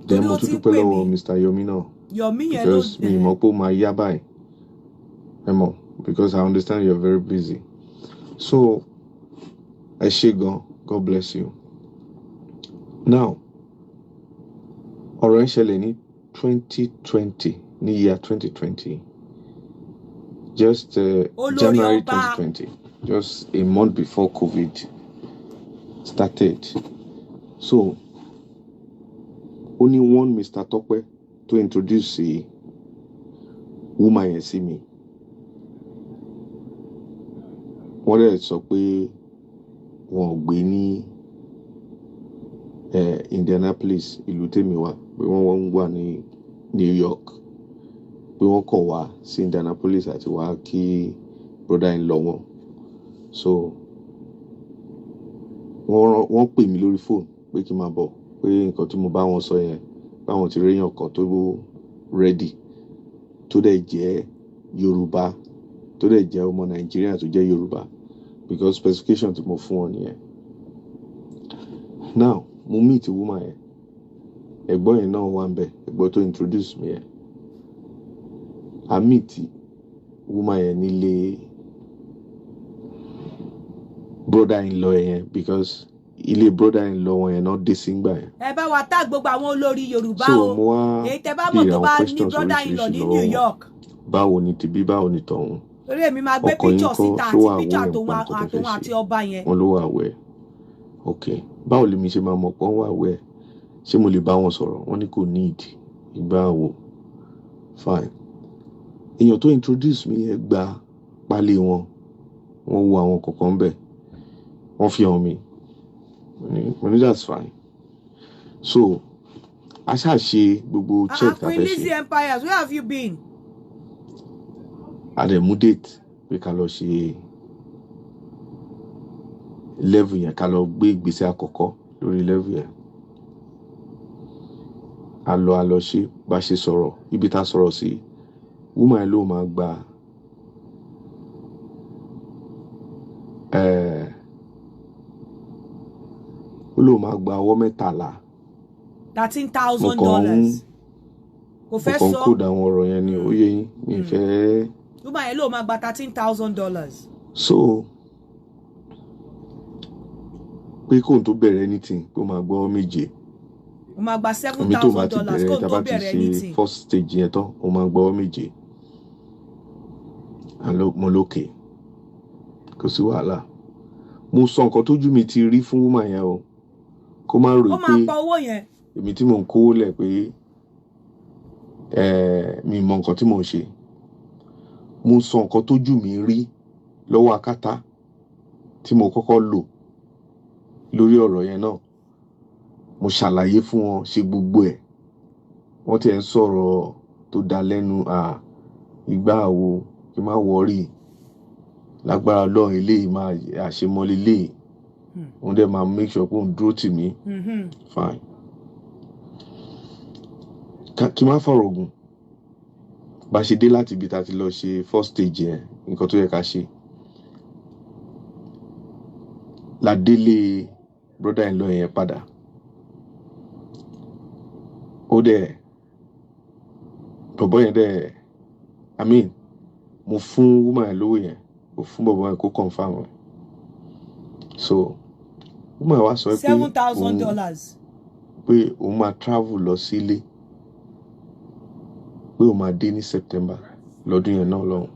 Then mo tún dúpẹ́ lọ́wọ́ Mr. Yomi náà. Because mi mọ̀ pé ó máa yá báyìí. Ẹ mọ̀, because I understand you're very busy. So, ẹ ṣé gan, God bless you. Now, ọ̀rọ̀ ń ṣẹlẹ̀ ní 2020 ní year 2020 just January 2020 just a month before COVID started. So only one Mr. Tope to introduce a woman yẹn sí mi. Wọ́n dẹ̀ sọ pé wọn ò gbé ní Indianapolis ìlú tèmi wà, pé wọ́n wà ní New York, pé wọ́n kàn wá sí Indianapolis àti wá kí brother-in-law wọn. So wọ́n pè mí lórí fóònù pé kí n máa bọ̀, pé nǹkan tí mo bá wọn sọ yẹn báwọn ti réyàn kan tó ready tó dẹ̀ jẹ́ Yorùbá, tó dẹ̀ jẹ́ ọmọ Nàìjíríà tó jẹ́ Yorùbá, because specification tí mo fún wọn nìyẹn. Now mo meet woman yẹn, ẹ̀gbọ́n yẹn náà wà ń bẹ̀, ẹ̀gbọ́n tó introduce mi yẹn. I meet woman yẹn nílé brother-in-law yẹn, because ilé brother-in-law wọn yẹn náà dé sí ngbà yẹn. Ẹ bá wa tá gbogbo àwọn olórí Yorùbá So mo wá èyí tẹ́ bá mọ̀ tó bá ní brother-in-law ní New York. Báwo ni tibí, báwo ni tọ̀hún? Torí èmi máa gbé picture síta àti picture àtòun àti ọba yẹn. Wọ́n ló wà wẹ̀. Okay, báwo lèmi ṣe máa mọ̀ pé wọ́n wà wẹ̀? Ṣé mo lè bá wọn sọ̀rọ̀? Wọ́n ní kò need. Ìgbà wo? Fine. Èèyàn tó introduce mi yẹn gba pálí wọn. Wọ́n wo àwọn kọ̀ọ̀kan bẹ̀. Wọ́n fi hàn mi. Mo ní that's fine. So a ṣáà ṣe gbogbo check tá a fẹ́ Queen Lizzy Empires, where have you been? A dẹ̀ mú date pé ká lọ ṣe level yẹn, ká lọ gbé ìgbésẹ̀ àkọ́kọ́ lórí level yẹn. A lọ ṣe bá ṣe sọ̀rọ̀, ibi tá sọ̀rọ̀ sí woman ló máa gba ló máa gba ọwọ́ mẹ́tàlá. $13,000. Kò fẹ́ sọ. Mo kàn kódà àwọn ọ̀rọ̀ yẹn ni ó yé yín, mi fẹ́. Woman ló máa gba $13,000. So pé kóun tó bẹ̀rẹ̀ anything kó máa gbọ́ méje. Ó máa gba $7,000 kóun tó bẹ̀rẹ̀ anything. First stage yẹn tán ó máa gbọ́ méje. Mo lókè, kò sí wàhálà. Mo sọ nǹkan tójú mi ti rí fún woman yẹn o, kó má rò pé ó máa pa owó yẹn. Èmi tí mò ń kówó lẹ̀ pé mi mọ nǹkan tí mò ń ṣe. Mo sọ nǹkan tójú mi rí lọ́wọ́ akátá tí mo kọ́kọ́ lò lórí ọ̀rọ̀ yẹn náà. Mo ṣàlàyé fún wọn, ṣe gbogbo ẹ̀. Wọ́n ti ń sọ̀rọ̀ tó dá lẹ́nu, ìgbà wo kí n má worry, lágbára Ọlọ́run eléyìí máa àṣemọ́lé léyìí. Wọ́n dẹ̀ máa make sure pé òun dúró tì mí. Fine. Kí n má fọ̀rọ̀ ogun. Bá ṣe dé láti ibi tá a ti lọ ṣe first stage yẹn, nǹkan tó yẹ ká ṣe. La délé brother-in-law yẹn padà. Ó dẹ̀ bọ̀bọ̀ yẹn dẹ̀, mo fún woman yẹn lówó yẹn, mo fún bọ̀bọ̀ yẹn kó confirm ẹ̀. So woman wá sọ pé $7,000. Pé òun máa travel lọ sílé, pé òun máa dé ní September lọ́dún yẹn náà lọ́hùn.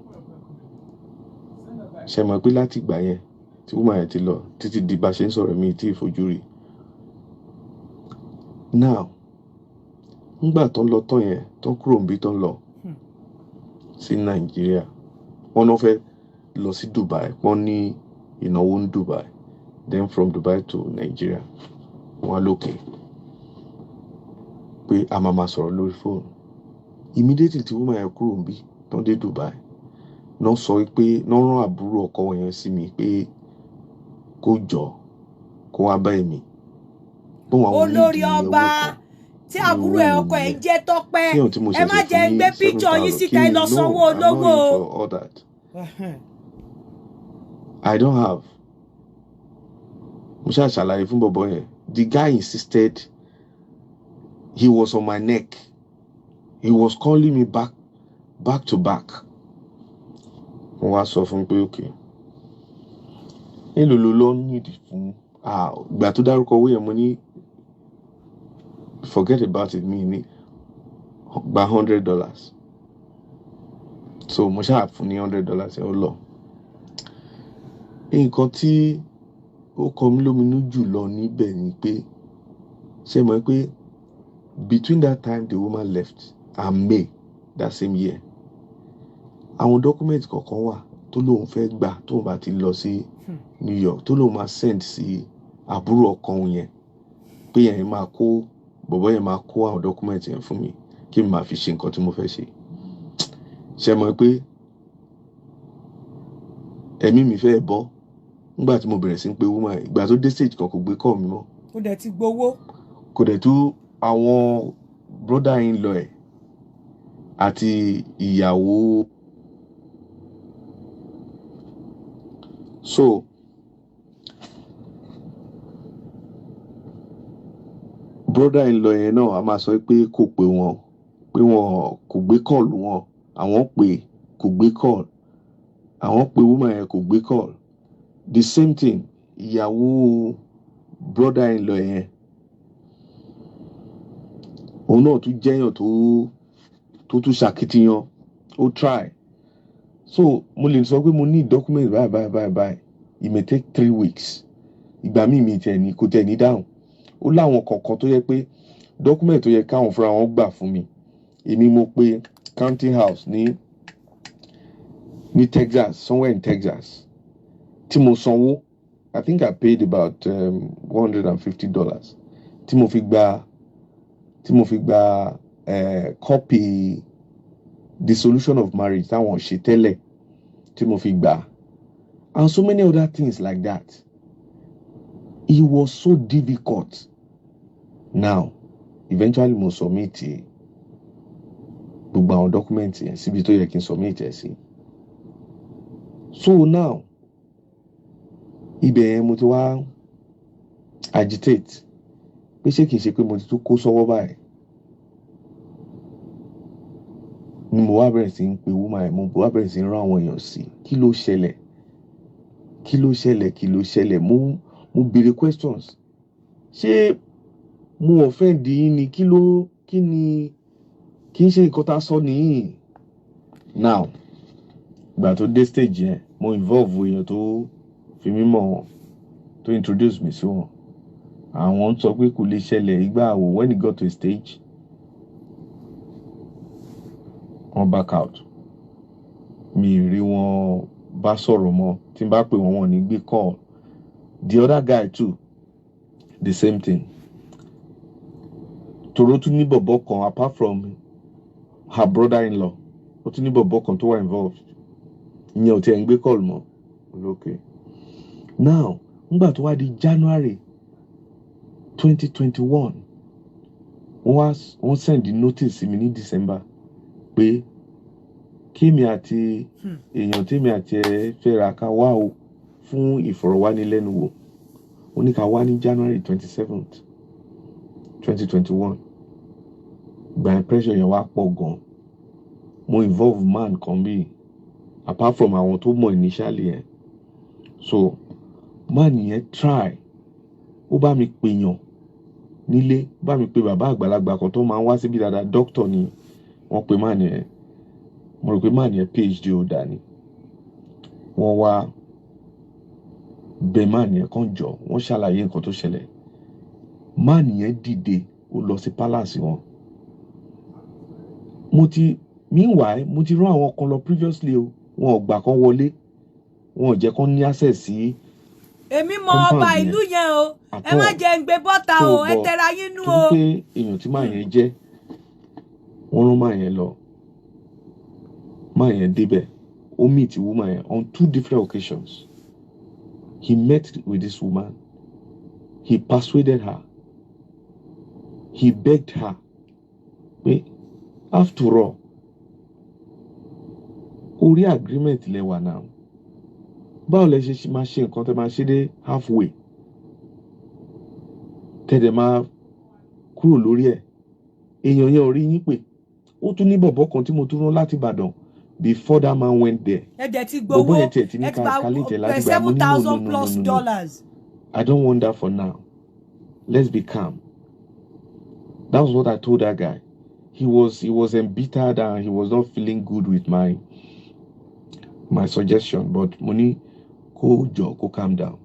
Ṣé mọ̀ pé láti ìgbà yẹn tí woman yẹn ti lọ títí di bá ṣe ń sọ̀rọ̀ mi tí ìfojú rí. Now nígbà tó ń lọ tán yẹn, tó ń kúrò níbi tó ń lọ sí Nàìjíríà, wọ́n náà fẹ́ lọ sí Dubai, wọ́n ní ìnáwó ní Dubai, then from Dubai to Nigeria. Wọ́n á lókè pé a máa sọ̀rọ̀ lórí fóònù. Immediately tí woman yẹn kúrò níbi tó ń dé Dubai, náà sọ pé náà rán àbúrò ọkọ yẹn sí mi pé kó jọ kó wá bá èmi. Olórí ọba tí àbúrò ẹ ọkọ ẹ jẹ́ Tọ́pẹ́, ẹ má jẹ́ gbé picture yín síta ẹ lọ sanwó olówó. I don't have. Mo ṣáà ṣàlàyé fún bọ̀bọ̀ yẹn. The guy insisted. He was on my neck. He was calling me back to back. Mo wá sọ fún pé okay. Èló ló lọ nídìí fún ìgbà tó dárúkọ owó yẹn mo ní forget about it, me gba $100. So mo ṣáà fún ní $100 ẹ ó lọ. Nǹkan tí ó kọ mí lóminú jù lọ níbẹ̀ ni pé ṣé mọ̀ pé between that time the woman left and May that same year, àwọn document kọ̀ọ̀kan wà tó lóun fẹ́ gbà tóun bá ti lọ sí New York, tó lóun máa send sí àbúrò ọkọ òun yẹn pé yẹn máa kó bọ̀bọ́ yẹn máa kó àwọn document yẹn fún mi kí n máa fi ṣe nǹkan tí mo fẹ́ ṣe. Ṣé mọ̀ pé ẹ̀mí mi fẹ́ bọ́ nígbà tí mo bẹ̀rẹ̀ sí ń pe woman, ìgbà tó dé stage kan kò gbé call mi mọ́. Ó dẹ̀ ti gbowó. Kò dẹ̀ tú àwọn brother in law ẹ̀ àti ìyàwó. So brother in law yẹn náà a máa sọ pé kò pé wọn kò gbé call wọn, àwọn pè kò gbé call, àwọn pè woman yẹn kò gbé call. The same thing ìyàwó brother in law yẹn òun náà tún jẹ́yàn tó tún ṣàkitiyan ó try. So mo lè sọ pé mo ní document báyìí it may take 3 weeks. Ìgbà míì mi tẹ̀ ní kò tẹ̀ ní dáhùn. Ó láwọn kọ̀ọ̀kan tó yẹ pé document tó yẹ káwọn fúnra wọn gbà fún mi, èmi mo pe county house ní Texas, somewhere in Texas, tí mo sanwó. I think I paid about $150 tí mo fi gba copy dissolution of marriage táwọn ṣe tẹ́lẹ̀ tí mo fi gbà, and so many other things like that. It was so difficult. Now eventually mo submit gbogbo àwọn documents yẹn síbi tó yẹ kí n submit ẹ̀ sí. So now ibẹ̀ yẹn mo ti wá agitate pé ṣé kìí ṣe pé mo ti tún kó sọ́wọ́ báyìí, ni mo wá bẹ̀rẹ̀ sí ń pe woman yẹn, mo wá bẹ̀rẹ̀ sí ń rán àwọn èèyàn sí kí ló ṣẹlẹ̀. Mo béèrè questions. Ṣé mo offend yín ni? Kí n ṣe nǹkan tá a sọ nìyí. Now ìgbà tó dé stage yẹn mo involve èèyàn tó fi mí mọ̀ wọn, tó introduce mi sí wọn. Àwọn sọ pé kò lè ṣẹlẹ̀ ìgbà wo. When it got to a stage wọ́n back out. Mi rí wọn bá sọ̀rọ̀ mọ́, tí n bá pè wọ́n ní gbé call. The other guy too, the same thing. Toro tún ní bọ̀bọ̀ kan apart from her brother-in-law, ó tún ní bọ̀bọ̀ kan tó wà involved. Ìyẹn ò tiẹ̀ ń gbé call mọ́. Okay. Now nígbà tó wá di January 2021, wọ́n send notice sí mi ní December pé kémi àti èèyàn tèmi àti ẹ fẹ́ra ká wá o fún ìfọ̀rọ̀wánilẹ́nuwò. Ó ní ká wá ní January 27th, 2021. Ìgbà pressure yẹn wá pọ̀ gan. Mo involve man kan bí apart from àwọn tó mọ̀ initially yẹn. So man yẹn try, ó bá mi pèèyàn nílé, bá mi pe bàbá àgbàlagbà kan tó máa ń wá síbí dáadáa, doctor ni wọ́n pe man yẹn. Mo rò pé man yẹn PhD holder ni. Wọ́n wá bẹ̀ man yẹn kàn jọ, wọ́n ṣàlàyé nǹkan tó ṣẹlẹ̀. Man yẹn dìde ó lọ sí palace wọn. Meanwhile mo ti rán àwọn kan lọ previously o, wọn ò gbà kan wọlé, wọn ò jẹ́ kán ní access sí. Èmi mọ ọba ìlú yẹn o, ẹ má jẹ́ ń gbé bọ́ta o, ẹ tẹra yín nú o. Tó pé èèyàn tí máa yẹn jẹ́, wọ́n rán máa yẹn lọ. Máa yẹn débẹ̀, ó meet woman yẹn on 2 different occasions. He met with this woman. He persuaded her. He begged her. After all, orí agreement lẹ wà now. Báwo lẹ ṣe máa ṣe nǹkan tẹ́ máa ṣe dé halfway? Tẹ́lẹ̀ máa kúrò lórí ẹ̀. Èèyàn yẹn ò rí yín pé. Ó tún ní bọ̀bọ̀ kan tí mo tún rán láti Ìbàdàn before that man went there. Ẹ jẹ́ ti gbowó. Bọ̀bọ̀ yẹn tiẹ̀ ti ní ká calculate láti gbà mo ní no. I don't want that for now. Let's be calm. That was what I told that guy. He was embittered and he was not feeling good with my suggestion. But money, go calm down.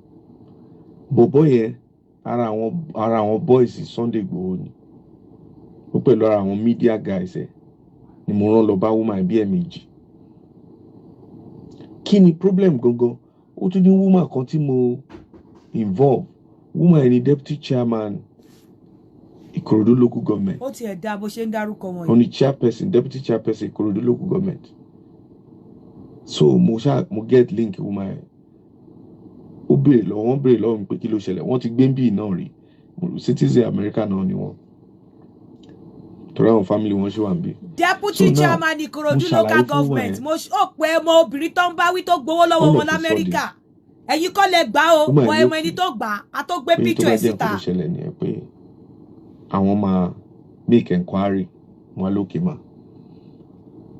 But boy, around our boys is Sunday go on. Pẹ̀lú ara àwọn media guys ni mo rán lọ bá woman bí ẹ̀mejì. Kí ni problem gangan? Ó tún ní woman kan tí mo involve. Woman ni deputy chairman Ikorodu local government. Ó ti ẹ̀ dá bó ṣe ń dárúkọ wọn yìí. Only chairperson, deputy chairperson Ikorodu local government. So mo get link woman. Ó béèrè lọ́wọ́ mi pé kí ló ṣẹlẹ̀. Wọ́n ti gbé ń bí náà rí. Citizen America náà ni wọ́n. Torí family wọn ṣe wà ń bí. Deputy chairman Ikorodu local government. Mo pé ọmọ obìnrin tó ń bá wí tó gbowó lọ́wọ́ wọn l'Amẹ́ríkà. Ẹ̀yin kọ́ lẹ gbà o, mo ẹmọ ẹni tó gbà á tó gbé picture ẹ̀ síta. Tó ṣẹlẹ̀ ni ẹ pé àwọn máa make inquiry wọn lókè mà.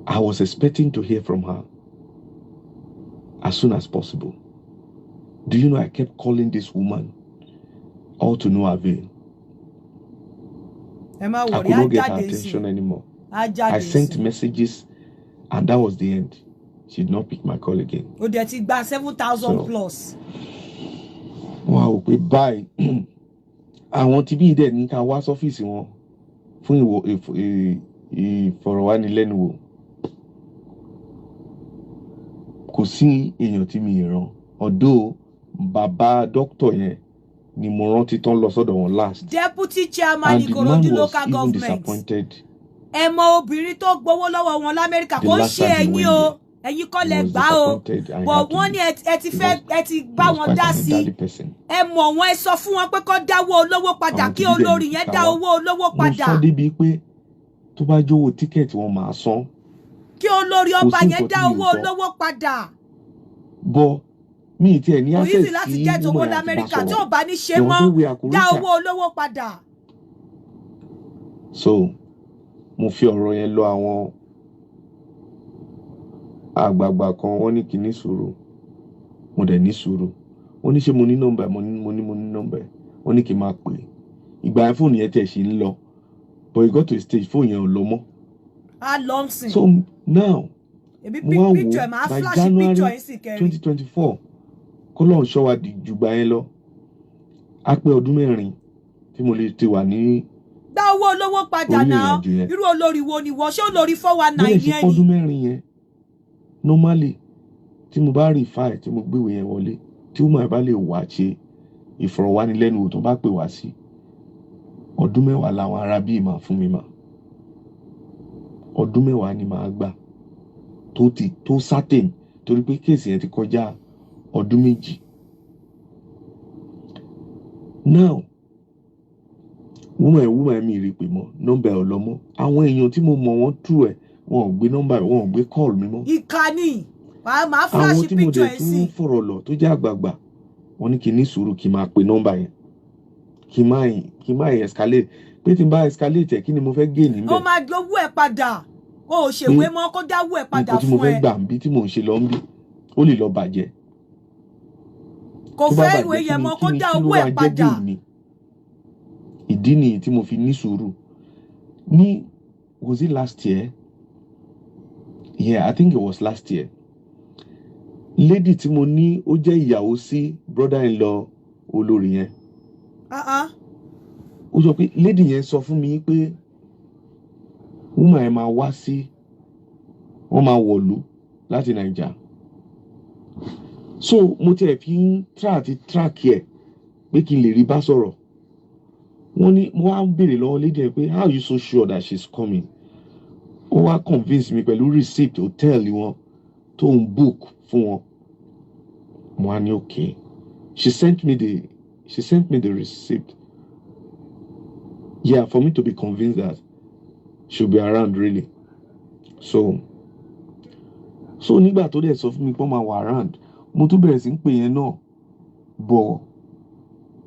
I was expecting to hear from her as soon as possible. Do you know I kept calling this woman, all to no avail. I could not get her attention anymore. I sent messages and that was the end. She did not pick my call again. Oh, that is about 7,000 plus. Wow, we buy. I want to be there. Nika was office wọn fún ìfọ̀rọ̀wánilẹ́nuwò. Kò sí èèyàn tí mi rán. Although bàbá doctor yẹn ni mo rántí tán lọ sọ́dọ̀ wọn last. Deputy chairman Ikorodu local government. Disappointed. Ẹ mọ obìnrin tó gbowó lọ́wọ́ wọn l'Amẹ́ríkà kò ṣe ẹ̀yin o. Ẹ̀yin kọ́ lẹ gbà o. But wọ́n ní ẹ ti bá wọn dá sí. Ẹ mọ̀ wọ́n ẹ sọ fún wọn pé kó dáwó olówó padà kí olórí yẹn dá owó olówó padà. Mo sọ débi pé tó bá jówó tíkẹ́ẹ̀tì wọn máa san. Kí olórí ọba yẹn dá owó olówó padà. Bọ́ mi ti ẹ̀ ní access sí ìwọ̀n láti jẹ́ owó l'Amẹ́ríkà tí ò bá ní ṣe mọ́ dá owó olówó padà. So mo fi ọ̀rọ̀ yẹn lọ àwọn àgbààgbà kan, wọ́n ní kí ní sùúrù, mo dẹ̀ ní sùúrù. Wọ́n ní ṣé mo ní nọ́mbà, mo ní nọ́mbà, wọ́n ní kí n máa pè é. Ìgbà yẹn fóònù yẹn tẹ̀ ṣe ń lọ, but it got to a stage fóònù yẹn ò lọ mọ́. Long sin. So now mo wá wò by January 2024 kó lọ́n ṣọ́ wa di jùgbà yẹn lọ. A pé ọdún mẹ́rin tí mo lè ti wà ní. Dá owó olówó padà náà. Irú olórí wo ni wọ́n? Ṣé olórí 419 yẹn ni? Mo lè ṣe ọdún mẹ́rin yẹn. Normally tí mo bá rí file tí mo gbéwèé yẹn wọlé, tí mo bá lè wá ṣe ìfọ̀rọ̀wánilẹ́nuwò tó bá pè wá sí, ọdún mẹ́wàá làwọn ará bíi máa fún mi mà. Ọdún mẹ́wàá ni màá gbà tó certain torí pé kéèsì yẹn ti kọjá ọdún méjì. Now woman mi rí pé mọ́ nọ́mbà ẹ̀ ọlọ́mọ. Àwọn èèyàn tí mo mọ̀ wọ́n tú ẹ̀ wọn ò gbé nọ́mbà, wọn ò gbé call mi mọ́. Ìkànnì máa flash picture ẹ̀ sí. Àwọn tí mo dẹ̀ tún fọ̀rọ̀ lọ tó jẹ́ àgbààgbà wọ́n ní kí n ní sùúrù kí n máa pe nọ́mbà yẹn kí n má escalate pé tí n bá escalate ẹ̀ kí ni mo fẹ́ gé níbẹ̀. ó máa gbowó ẹ̀ padà o ò ṣèwé mọ́ kó dáwó ẹ̀ padà fún ẹ. nǹkan tí mo fẹ́ gbà ń bí tí mò ń ṣe lọ ń bí ó lè lọ bàjẹ́. kò fẹ́ ìwé yẹn mọ́ kó dá owó ẹ̀ padà. Ìdí nìyí tí mo fi ní sùúrù. Was it last year? Yeah, I think it was last year. Lady tí mo ní ó jẹ́ ìyàwó sí brother-in-law olórí yẹn. Ó sọ pé lady yẹn sọ fún mi pé woman ẹ̀ máa wá sí, wọ́n máa wọ̀lú láti Naija. So mo tiẹ̀ fi ń track ẹ̀ pé kí n lè rí bá sọ̀rọ̀. Wọ́n ní mo wá ń béèrè lọ́wọ́ lady yẹn pé how are you so sure that she's coming? Ó wá convince mi pẹ̀lú receipt hotel wọn tó ń book fún wọn. Mo wá ní okay. She sent me the receipt. Yeah, for me to be convinced that she'll be around really. So nígbà tó dẹ̀ sọ fún mi pé ó máa wà around, mo tún bẹ̀rẹ̀ sí ń pè yẹn náà. But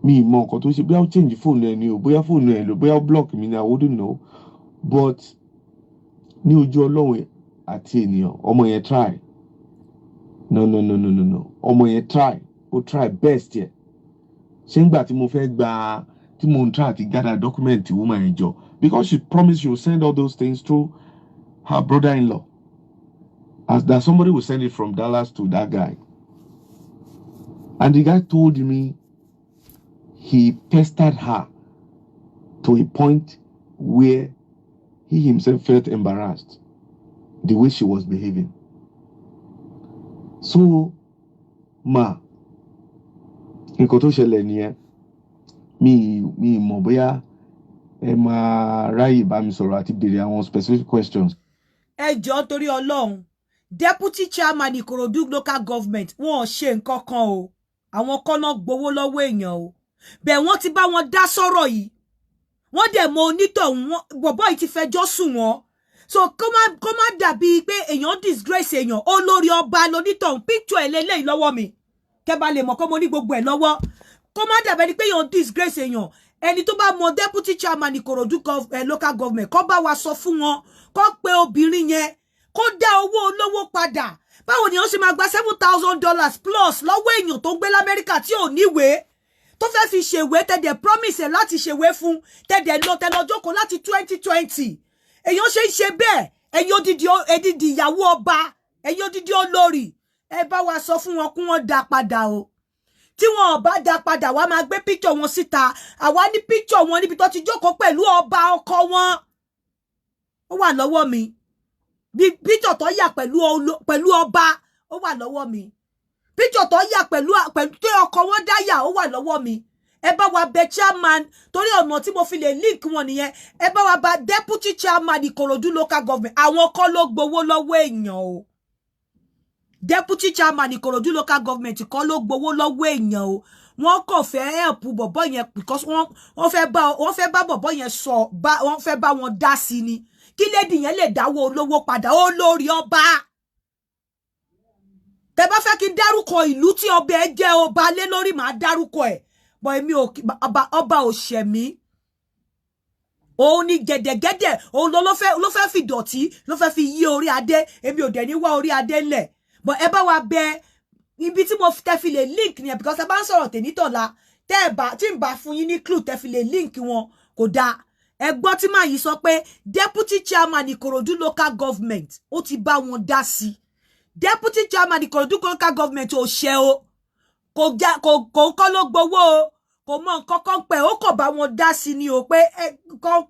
mi mọ nǹkan tó ṣe, bóyá ó change fóònù ẹ ni o, bóyá fóònù ẹ lò, bóyá ó block mi ni, I wouldn't know. But ní ojú Ọlọ́run àti ènìyàn, ọmọ yẹn try. No. Ọmọ yẹn try. Ó try best yẹ. Ṣé ńgbà tí mo fẹ́ gba Timon tried to gather document the woman in job because she promised she will send all those things through her brother-in-law. As that somebody will send it from Dallas to that guy. And the guy told me he pestered her to a point where he himself felt embarrassed the way she was behaving. So, ma, nǹkan tó ṣẹlẹ̀ nìyẹn. Mi mọ̀ bóyá ẹ máa ráyè bá mi sọ̀rọ̀ àti béèrè àwọn specific questions. Ẹ jọ̀ọ́ torí Ọlọ́run, deputy chairman Ikorodu local government wọ́n ṣe nǹkan kan o. Àwọn kan náà gbowó lọ́wọ́ èèyàn o. Bẹ́ẹ̀ wọ́n ti bá wọn dá sọ̀rọ̀ yìí. Wọ́n dẹ̀ mọ onítọ̀hún, bọ̀bọ́ yìí ti fẹjọ́ sùn wọ́n. So kó má dàbí pé èèyàn disgrace èèyàn olórí ọba lonítọ̀hún picture eléyìí lọ́wọ́ mi. Kẹ́ bá lè mọ̀ kó mo ní gbogbo ẹ̀ lọ́wọ́. Kó má dàbí ẹni pé èèyàn disgrace èèyàn. Ẹni tó bá mọ deputy chairman Ikorodu local government kó bá wa sọ fún wọn, kó pe obìnrin yẹn, kó dá owó olówó padà. Báwo ni wọ́n ṣe máa gba $7,000 plus lọ́wọ́ èèyàn tó ń gbé l'Amẹ́ríkà tí ò níwèé? Tó fẹ́ fi ṣèwé tẹ́dẹ̀ promise láti ṣèwé fún tẹ́dẹ̀ lọ jókòó láti 2020. Èyàn ṣe ń ṣe bẹ́ẹ̀, ẹ̀yin odidi ìyàwó ọba, ẹ̀yin odidi olórí, ẹ bá wa sọ fún wọn kí wọ́n dá padà o. Tí wọn ò bá dá padà, wá máa gbé picture wọn síta. Àwa ní picture wọn níbi tó ti jókòó pẹ̀lú ọba ọkọ wọn. Ó wà lọ́wọ́ mi. Bí picture tó yà pẹ̀lú ọba, ó wà lọ́wọ́ mi. Picture tó yà pẹ̀lú tí ọkọ wọn dáyà, ó wà lọ́wọ́ mi. Ẹ bá wa bẹ̀ chairman torí ọ̀nà tí mo fi lè link wọn nìyẹn. Ẹ bá wa bá deputy chairman Ikorodu local government. Àwọn kan ló gbowó lọ́wọ́ èèyàn o. Deputy chairman Ikorodu local government kan ló gbowó lọ́wọ́ èèyàn o. Wọ́n kò fẹ́ help bọ̀bọ́ yẹn because wọ́n fẹ́ bá bọ̀bọ́ yẹn sọ, wọ́n fẹ́ bá wọn dá sí ni. Kí lady yẹn lè dáwó olówó padà olórí ọba. Tẹ́ bá fẹ́ kí n dárúkọ ìlú tí ọba ẹ jẹ́ ọba lé lórí, màá dárúkọ ẹ̀. But èmi ọba ò ṣẹ̀ mí. Òun ni gẹ̀dẹ̀gẹ̀dẹ̀, òun ló fẹ́ fi dọ̀tí, ló fẹ́ fi yí orí adé. Èmi ò dẹ̀ ní wá orí adé ńlẹ̀. But ẹ bá wa bẹ̀ ibi tí mo tẹ́ fi lè link ni because ẹ bá ń sọ̀rọ̀ tènítọ̀la. Tí n bá fún yín ní clue tẹ́ fi lè link wọn kò dáa. Ẹ gbọ́ tí màá yìí sọ pé deputy chairman Ikorodu local government ó ti bá wọn dá sí. Deputy chairman Ikorodu local government ò ṣe o. Kò kọ́ ló gbowó o. Kò mọ nǹkan kan pẹ̀, ó kò bá wọn dá sí ni o pé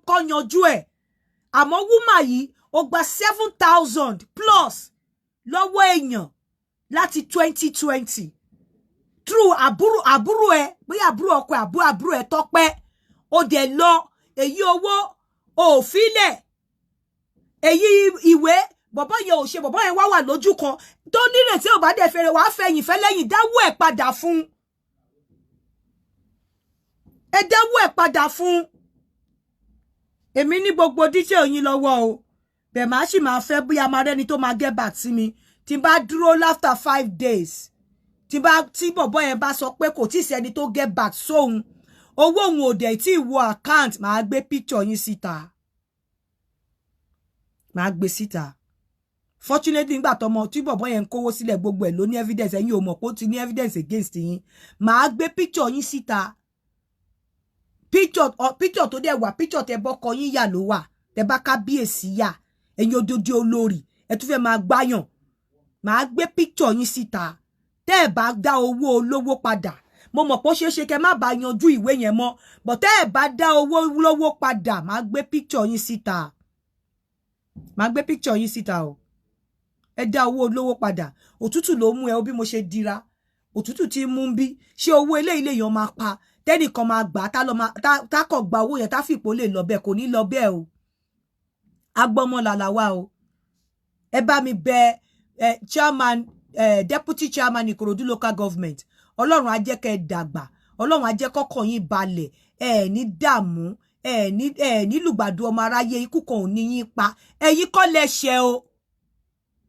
kọ́ yanjú ẹ̀. Àmọ́ woman yìí ó gba 7,000 plus lọ́wọ́ èèyàn láti 2020 through àbúrò ẹ, bóyá àbúrò ọkọ àbúrò ẹ Tọ́pẹ́. Ó dẹ̀ lọ èyí owó òfilẹ̀, èyí ìwé bọ̀bọ́ yẹn ò ṣe, bọ̀bọ́ yẹn wá wà lójú kan tó nírètí ò bá dẹ̀ fèrè wàá fẹ̀yìn fẹ́ lẹ́yìn dáwó ẹ̀ padà fún. Ẹ dáwó ẹ̀ padà fún. Èmi ní gbogbo detail yín lọ́wọ́ o. Bẹ́ẹ̀ máa sì máa fẹ́ bóyá máa rẹ́ni tó máa get back sí mi. Tí n bá dúró after 5 days. Tí bọ̀bọ́ yẹn bá sọ pé kò tí ì sẹ́ni tó get back sóhun. Owó òun ò dẹ̀ tí ì wo account, máa gbé picture yín síta. Máa gbé síta. Fortunately nígbà tọ́mọ tí bọ̀bọ́ yẹn ń kówó sílẹ̀ gbogbo ẹ̀ ló ní evidence, ẹ̀yin ò mọ̀ pé ó ti ní evidence against yín. Máa gbé picture yín síta. Picture tó dẹ̀ wà, picture tẹ bọ́kọ yín yà ló wà. Tẹ bá kábíyèsí yà. Ẹ̀yin ododi olórí. Ẹ tún fẹ́ máa gbáyàn. Máa gbé picture yín síta. Tẹ́ ẹ bá dá owó olówó padà. Mo mọ̀ pé ó ṣeé ṣe kẹ́ má bá yanjú ìwé yẹn mọ́. But tẹ́ ẹ bá dá owó olówó padà, máa gbé picture yín síta. Máa gbé picture yín síta o. Ẹ dá owó olówó padà. Òtútù ló mú ẹ o bí mo ṣe dira. Òtútù tí mú ń bí. Ṣé owó eléyìí lèèyàn máa pa? Tẹ́nìkan máa gbà tá kọ̀ gba owó yẹn tá fìpó lè lọ bẹ́ẹ̀, kò ní lọ bẹ́ẹ̀ o. Agbọ́mọ làlàwà o. Ẹ bá mi bẹ̀ chairman deputy chairman Ikorodu local government. Ọlọ́run á jẹ́ kẹ́ dàgbà. Ọlọ́run á jẹ́ kọ́kàn yín balẹ̀. Ẹ ní dààmú. Ẹ ní lùgbàdo ọmọ aráyé, ikú kan ò ní yín pa. Ẹ̀yin kọ́ lẹ ṣẹ̀ o.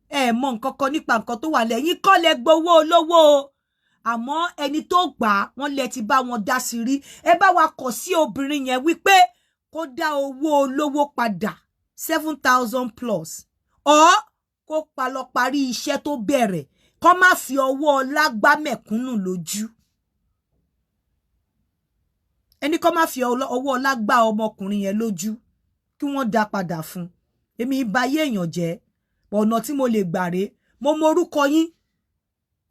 Ẹ mọ̀ nǹkan kan nípa nǹkan tó wà lẹ̀. Ẹ̀yin kọ́ lẹ gbowó olówó o. Àmọ́ ẹni tó gbà wọ́n lẹ ti bá wọn dá sí rí. Ẹ bá wa kọ̀ sí obìnrin yẹn wípé kó dá owó olówó padà 7,000 plus. Kó lọ parí iṣẹ́ tó bẹ̀rẹ̀. Kó má fi ọwọ́ ọlá gbá mẹ̀kúnnù lójú. ẹni kọ́ má fi ọwọ́ ọlá gbá ọmọkùnrin yẹn lójú kí wọ́n dá padà fún èmi ìbáyé èèyàn jẹ́ ọ̀nà tí mo lè gbà rè mo mọ orúkọ yín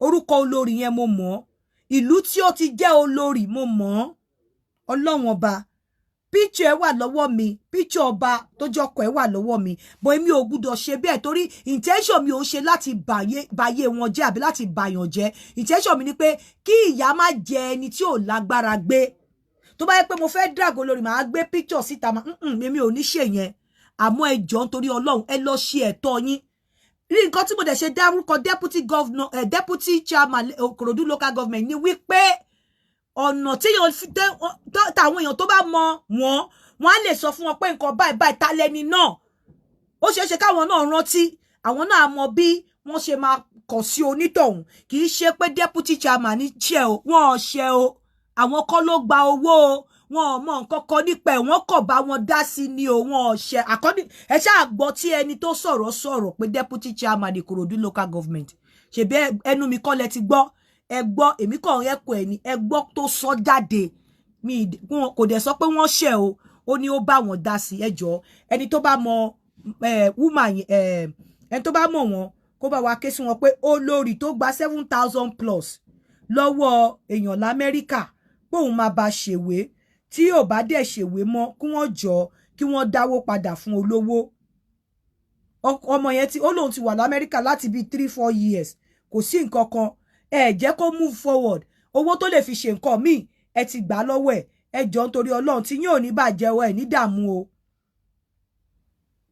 orúkọ olórí yẹn mo mọ̀ ìlú tí ó ti jẹ́ olórí mo mọ̀ ọlọ́wọ̀n ọba picture ẹ wà lọ́wọ́ mi picture ọba tó jọkọ̀ ẹ wà lọ́wọ́ mi bọ́ èmi ò gbúdọ̀ ṣe bẹ́ẹ̀ torí intention mi ò ṣe láti bàyé wọn jẹ́ àbí láti bàyàn jẹ́ intention mi ni pé kí ìyá má jẹ ẹni tí ò lágbára gbé tó bá yẹ pé mo fẹ́ drag olórí màá gbé picture síta èmi ò ní ṣe yẹn àmọ́ ẹ jọ̀ọ́ nítorí Ọlọ́run ẹ lọ ṣe ẹ̀tọ́ yín rí nǹkan tí mo dẹ̀ ṣe dárúkọ deputy chairman Ikorodu local government ni wípé ọ̀nà tí táwọn èèyàn tó bá mọ wọn á lè sọ fún wọn pé nǹkan báyìí báyìí ta lẹni náà ó ṣeé ṣe káwọn náà rántí àwọn náà mọ bí wọ́n ṣe máa kàn sí onítọ̀hún kì í ṣe pé deputy chairman ní ṣe o wọn ò ṣe o àwọn kọ́ ló gba owó o wọn ò mọ nǹkan kan nípa ẹ̀ wọ́n kàn bá wọn dá sí ni o wọn ò ṣe ẹ ṣáà gbọ́ tí ẹni tó sọ̀rọ̀ pé deputy chairman Ikorodu local government ṣèbí ẹnu mi kọ́ lẹ ti gbọ́ ẹ gbọ́ èmi kàn ń ẹ̀kọ́ ẹ̀ ní ẹ gbọ́ tó sọ jáde mi kò dẹ̀ sọ pé wọ́n ṣẹ̀ o ó ní ó bá wọn dá sí ẹjọ́ ẹni tó bá mọ woman ẹni tó bá mọ̀ wọn kó bá wa ké sí wọn pé olórí tó gba 7,000 plus lọ́wọ́ èèyàn l'Amẹ́ríkà pé òun máa bá ṣèwé tí yóò bá dẹ̀ ṣèwé mọ́ kí wọ́n jọ kí wọ́n dáwó padà fún olówó ọmọ yẹn tí ó lóun ti wà l'Amẹ́ríkà láti bíi 3-4 years kò sí nǹkan kan ẹ jẹ́ kó move forward owó tó lè fi ṣe nǹkan míì ẹ ti gbà lọ́wọ́ ẹ jọ̀ọ́ nítorí Ọlọ́run tí yín ò ní bàjẹ́ ẹ ní dààmú o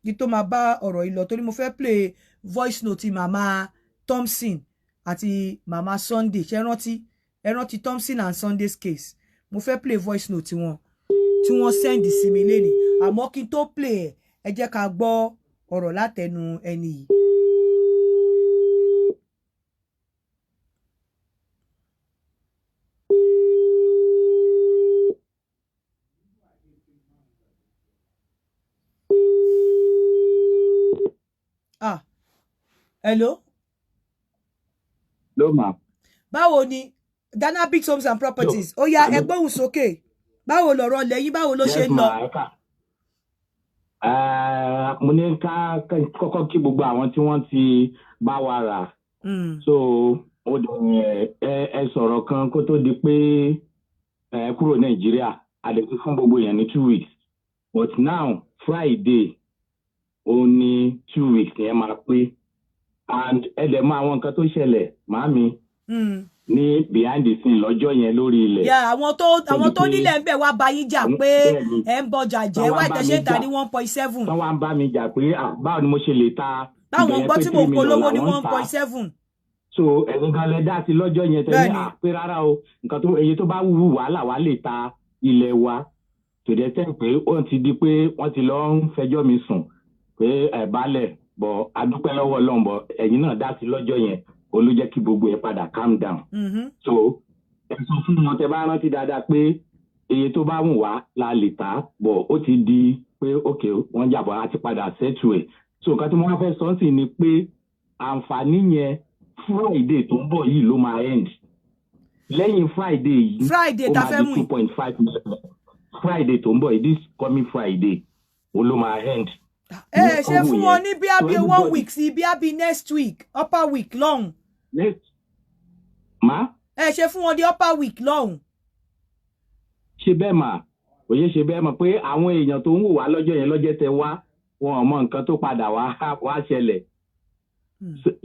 kí tó máa bá ọ̀rọ̀ yìí lọ torí mo fẹ́ play voice note màmá Thompson àti màmá Sunday ṣe rántí Thompson and Sunday's case mo fẹ́ play voice note wọn tí wọ́n send sí mi lénìí àmọ́ kí n tó play ẹ jẹ́ ká gbọ́ ọ̀rọ̀ látẹnu ẹni yìí. Hello? Hello, ma. Báwo ni Ghana Big Homes and Properties? Ó yá ẹ gbóhùn sókè. Báwo lọ̀rọ̀ lẹ́yìn báwo ló ṣe ń lọ? Mo ní ká kọ́kọ́ kí gbogbo àwọn tí wọ́n ti bá wa rà. So ó ẹ sọ̀rọ̀ kan kó tó di pé kúrò Nàìjíríà a lè fi fún gbogbo èèyàn ní 2 weeks. But now Friday ó ní 2 weeks yẹn máa pé. And ẹ̀dẹ̀ mọ àwọn nǹkan tó ṣẹlẹ̀ màámi ní behind the scene lọ́jọ́ yẹn lórí ilẹ̀. Àwọn tó nílẹ̀ ń bẹ̀ wá bá yín jà pé ẹ̀ ń bọjà jẹ́ wá ìtẹ̀ṣẹ́ ta ní 1.7. Wọ́n wá ń bá mi jà pé báwo ni mo ṣe lè ta. Báwọn gbọ́ tí mo polówó ní 1.7. So ẹ̀yin kan lẹ dá sí lọ́jọ́ yẹn tẹ́lẹ̀ pé rárá o nǹkan tó èyí tó bá wù wàhálà wá lè ta ilẹ̀ wa. Tòdẹ́ tẹ́ pé ó ti di pé wọ́n ti lọ ń fẹjọ́ mi sùn pé balẹ̀ bọ̀ adúpẹ́ lọ́wọ́ Ọlọ́run bọ̀ ẹ̀yin náà dá sí lọ́jọ́ yẹn ó ló jẹ́ kí gbogbo ẹ̀ padà calm down. So ẹ sọ fún wọn tẹ́ bá rántí dáadáa pé iye tó bá wù wá la lè ta bọ̀ ó ti di pé ok wọ́n jàbọ̀ á ti padà settle ẹ̀. So nǹkan tí mo wá fẹ́ sọ sí ni pé àǹfààní yẹn Friday tó ń bọ̀ yìí ló máa end. Lẹ́yìn Friday yìí ó máa di 2.5 million. Friday tó ń bọ̀ yìí this coming Friday ó ló máa end. Ṣe fún wọn ní bí abi 1 week sí bí abi next week upper week long. Ma? Ṣe fún wọn di upper week long. Ṣe bẹ́ẹ̀ mà òye ṣe bẹ́ẹ̀ mọ̀ pé àwọn èèyàn tó ń wò wá lọ́jọ́ yẹn lọ́jọ́ tẹ wá wọn ò mọ nǹkan tó padà wá ṣẹlẹ̀.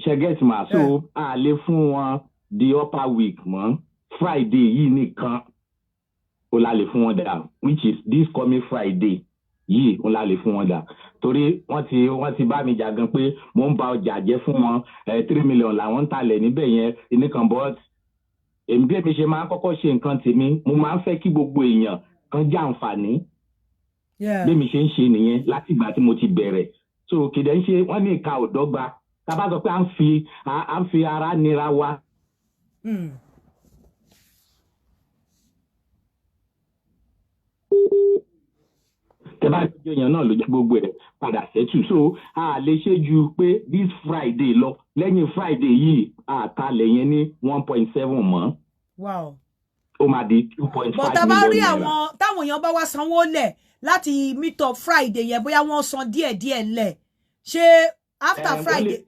Ṣe get ma so a lè fún wọn di upper week mọ́ Friday yìí nìkan ó la lè fún wọn dà which is this coming Friday yìí ó la lè fún wọn dà torí wọ́n ti bá mi jà gan pé mo ń ba ọjà jẹ́ fún wọn 3 million làwọn ń talẹ̀ níbẹ̀ yẹn nìkan but èmi bí èmi ṣe máa ń kọ́kọ́ ṣe nǹkan tèmi mo máa ń fẹ́ kí gbogbo èèyàn kan jẹ àǹfààní bí mi ṣe ń ṣe nìyẹn láti ìgbà tí mo ti bẹ̀rẹ̀ so kìdẹ̀ ń ṣe wọ́n ní ìka ò dọ́gba tá a bá sọ pé à ń fi ara nira wa. Tẹ́bá ìjọ yẹn náà ló jẹ́ gbogbo ẹ̀ padà ṣẹ́tù so a lè ṣe ju pé this Friday lọ lẹ́yìn Friday yìí àtàlẹ̀ yẹn ní 1.7 mọ́. Wow. ó máa di 2.5 million naira. But tá bá rí àwọn táwọn èèyàn bá wá sanwó lẹ̀ láti meet up Friday yẹn bóyá wọ́n san díẹ̀ lẹ̀ ṣé after Friday.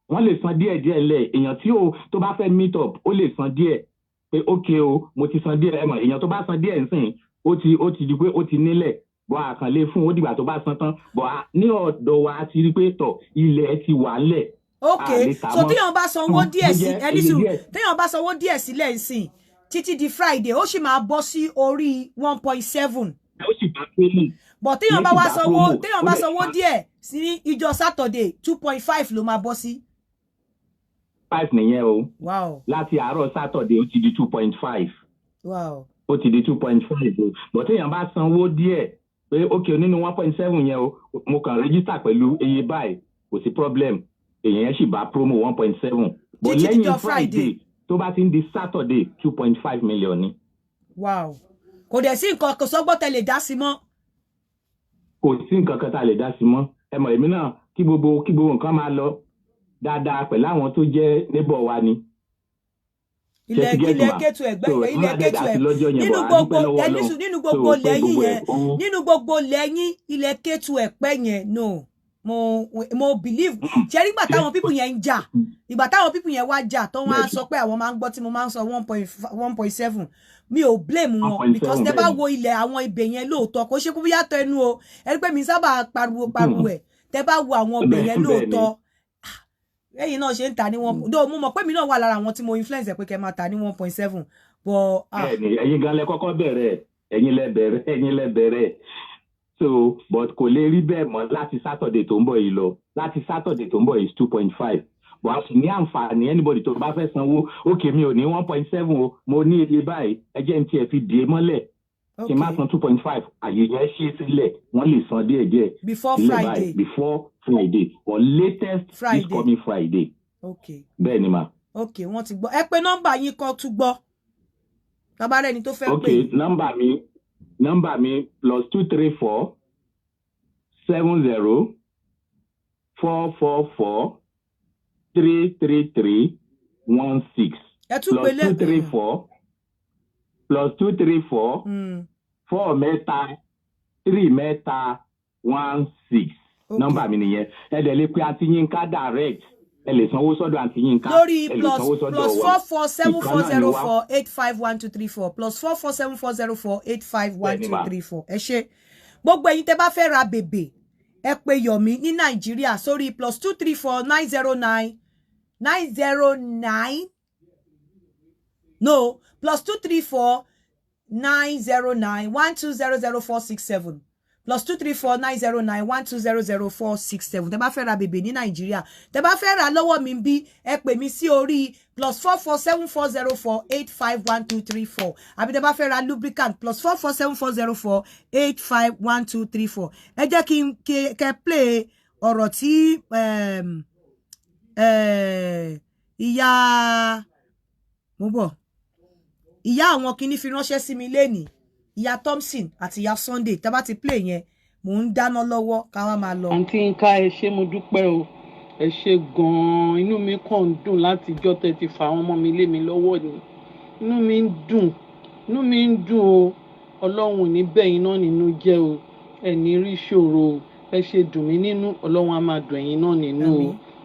Wọ́n lè san díẹ̀ lẹ̀ èèyàn tí tó bá fẹ́ meet up ó lè san díẹ̀ pé okay o mo ti san díẹ̀ mọ̀ èèyàn tó bá san díẹ̀ nsìn ó ti di pé ó ti nílẹ̀ bọ́ àkànlé fún ó dìgbà tó bá san tán bọ́ ní ọ̀dọ̀ wa ti rí pé tọ̀ ilẹ̀ ti wà ńlẹ̀. Okay, so téèyàn bá sanwó díẹ̀ sí ẹni sùn téèyàn bá sanwó díẹ̀ sílẹ̀ nsìn títí di Friday ó sì máa bọ́ sí orí 1.7. ó sì bá promo. But téèyàn bá sanwó díẹ̀ sí ìjọ Saturday 2.5 ló máa bọ́ sí. 5 nìyẹn o. Wow. Láti àárọ̀ Saturday ó ti di 2.5. Wow. Ó ti di 2.5 o. But téèyàn bá sanwó díẹ̀ pé okay nínú 1.7 yẹn o mo kàn register pẹ̀lú iye báyìí kò sí problem èyàn yẹn sì bá promo 1.7. But lẹ́yìn Friday tó bá ti ń di Saturday 2.5 million ni. Wow. Kò dẹ̀ sí nǹkan kò sọ́gbọ́n tẹ́ lè dá sí mọ́. Kò sí nǹkan kan tá a lè dá sí mọ́. Ẹ mọ̀ èmi náà kí gbogbo nǹkan máa lọ dáadáa pẹ̀lú àwọn tó jẹ́ neighbor wa ni. Ilẹ̀ Kétu Ẹ̀gbẹ́ ilẹ̀ Kétu Ẹ̀gbẹ́ nínú gbogbo lẹ́yìn ilẹ̀ Kétu Ẹ̀gbẹ́ yẹn no mo believe ṣe rí ìgbà táwọn people yẹn ń jà ìgbà táwọn people yẹn wá jà tó wọ́n á sọ pé àwọn máa ń gbọ́ tí mo máa ń sọ 1.7 mi ò blame wọn because tẹ́ bá wo ilẹ̀ àwọn ibẹ̀ yẹn lóòótọ́ kò ṣe kó bí yàtọ̀ ẹnu o ẹni pé mi sábà pariwo ẹ̀ tẹ́ bá wo àwọn ibẹ̀ yẹn lóòótọ́ ẹ̀yin náà ṣe ń ta ní wọn do mo mọ̀ pé mi náà wà lára àwọn tí mo influence pé kẹ́ máa ta ní 1.7 but ẹ̀yin gan lẹ kọ́kọ́ bẹ̀rẹ̀ ẹ̀yin lẹ bẹ̀rẹ̀ so but kò lè rí bẹ́ẹ̀ mọ́ láti Saturday tó ń bọ̀ yìí lọ láti Saturday tó ń bọ̀ yìí 2.5 but a sì ní àǹfààní anybody tó bá fẹ́ sanwó okay mi ò ní 1.7 o mo ní iye báyìí ẹ jẹ́ n tiẹ̀ fi dè é mọ́lẹ̀ kí n má san 2.5 àyè yẹn ṣí sílẹ̀ wọ́n lè san díẹ̀ before Friday or latest this coming Friday. Okay. Bẹ́ẹ̀ ni ma. Okay, wọ́n ti gbọ́. Ẹ pè nọ́mbà yín kan tún gbọ́. Bàbá rẹ̀ ni tó fẹ́ pè. Okay, nọ́mbà mi +234 70 444 333 16. Ẹ tún pè lẹ́ +234 4 mẹ́ta 3 mẹ́ta 16. Nọ́mbà mi nìyẹn. Ẹ dẹ̀ lè pe Aunty Yinka direct. Ẹ lè sanwó sọ́dọ̀ Aunty Yinka. Lórí +447404851234 +447404851234. Ẹ ṣé. Gbogbo ẹ̀yin tẹ́ bá fẹ́ ra bèbè ẹ pè Yomi ní Nàìjíríà sórí +234 909 no +234 909 1200467 +234 909 1200467 tẹ́ bá fẹ́ ra bèbè ní Nàìjíríà tẹ́ bá fẹ́ ra lọ́wọ́ mi bí ẹ pè mí sí orí +447404851234 àbí tẹ́ bá fẹ́ ra lubricant +447404851234 ẹ jẹ́ kí n kẹ́ play ọ̀rọ̀ tí ìyá mo bọ̀ ìyá àwọn kinní fi ránṣẹ́ sí mi lénìí ìyá Tosin àti ìyá Sunday tá bá ti play yẹn mò ń dáná lọ́wọ́ ká wá máa lọ. Àǹtí Yinka ẹ ṣé mo dúpẹ́ o ẹ ṣé gan-an inú mi kàn ń dùn láti jọ́ tẹ́ ti fa àwọn ọmọ mi lé mi lọ́wọ́ ni inú mi ń dùn o Ọlọ́run ò ní bẹ̀yìn náà nínú jẹ́ o ẹ ní rí ṣòro o ẹ ṣe dùn mí nínú Ọlọ́run á máa dùn ẹ̀yin náà nínú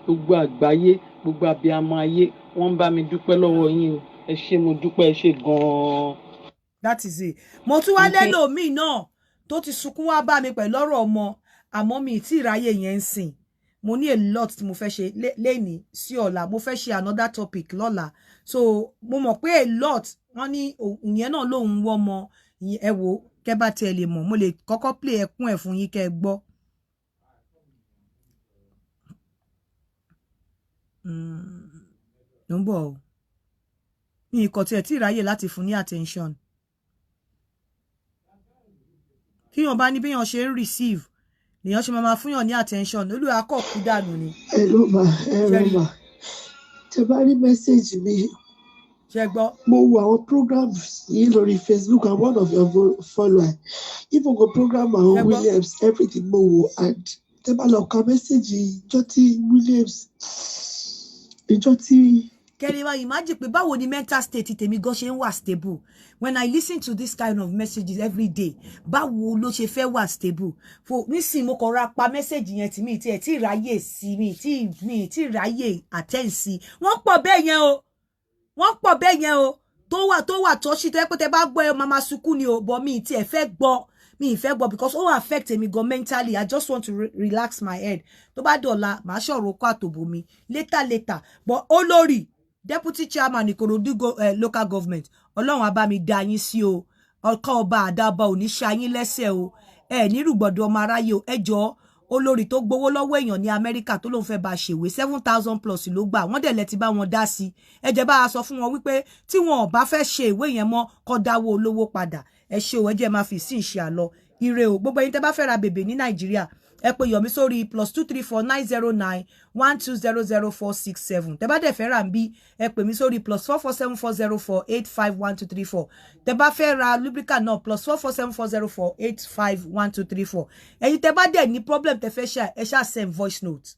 o gbogbo àgbáyé gbogbo abiyamọ ayé wọ́n ń bá mi dúpẹ́ lọ́wọ́ yín o ẹ ṣé mo dúpẹ́ ẹ ṣé gan-an. That is it. Mo tún wá lẹ́lò mi náà tó ti sunkún wá bá mi pẹ̀lú ọ̀rọ̀ ọmọ àmọ́ mi tí ìráyè yẹn ń sìn mo ní a lot tí mo fẹ́ ṣe lẹ́ni sí ọ̀la mo fẹ́ ṣe another topic lọ́la so mo mọ̀ pé a lot wọ́n ní ìyẹn náà lòun wọ́ ọmọ ẹ wò kẹ́ bá tiẹ̀ lè mọ̀ mo lè kọ́kọ́ play ẹkún ẹ̀ fún yín kẹ́ gbọ́. Ló ń bọ̀ o mi ìkọ̀ tí ẹ̀ tí ìráyè láti fún ní attention. Kíyàn bá ní bí yàn ṣe ń receive lèyàn ṣe máa fún yàn ní attention olúwa kọ̀ kú dànù ni. Hello ma tẹ bá rí mẹ́sẹ̀gì mi ṣe gbọ́. mo wo àwọn programs yìí lórí Facebook and one of your followers even go program àwọn Williams everything mo wo and tẹ bá lọ ka mẹ́sẹ̀gì ìjọ tí Williams ìjọ tí Kẹ́lẹ́wà imagine pé báwo ni mental state tèmi gan ṣe ń wà stable. When I listen to this kind of messages every day, báwo ló ṣe fẹ́ wà stable. For nísìn mo kàn ra pa message yẹn tí mi tí ráyè sí mi tí ráyè attend sí. Wọ́n pọ̀ bẹ́ẹ̀ yẹn o. Wọ́n pọ̀ bẹ́ẹ̀ yẹn o. Tó wà tó ṣì tó yẹ pé tẹ́ bá gbọ́ ẹ mama sunkún ni o, but mi tí ẹ fẹ́ gbọ́. Mi ìfẹ́ gbọ́ because ó affect me go mentally. I just want to relax my head. Tó bá dọ̀la màá ṣọ̀rọ̀ kó àtòbò mi later. But olórí deputy chairman Ikorodu local government Ọlọ́run á bá mi dá yín sí o. Ọkọ ọba àdàbà ò ní ṣá yín lẹ́sẹ̀ o. Ẹ ní rúgbọ̀dọ̀ ọmọ aráyé o. Ẹ jọ̀ọ́ olórí tó gbowó lọ́wọ́ èèyàn ní Amẹ́ríkà tó lóun fẹ́ bá ṣèwé 7,000 plus ló gbà. Wọ́n dẹ̀ lẹ ti bá wọn dá sí. Ẹ jẹ́ bá a sọ fún wọn wípé tí wọn ò bá fẹ́ ṣe ìwé yẹn mọ́ kó dáwó olówó padà. Ẹ ṣé o, ẹ jẹ́ máa fi sí ìṣe àlọ. Ire o, gbogbo yín tẹ́ bá fẹ́ ra bèbè ní Nàìjíríà ẹ pè Yomi sórí +234 909 1200 467. Tẹ́ bá dẹ̀ fẹ́ ra nbí ẹ pè mí sórí +447 404 851234. Tẹ́ bá fẹ́ ra lubricant náà +447 404 851234. Ẹ̀yin tẹ́ bá dẹ̀ ní problem tẹ́ fẹ́ share ẹ ṣá send voice note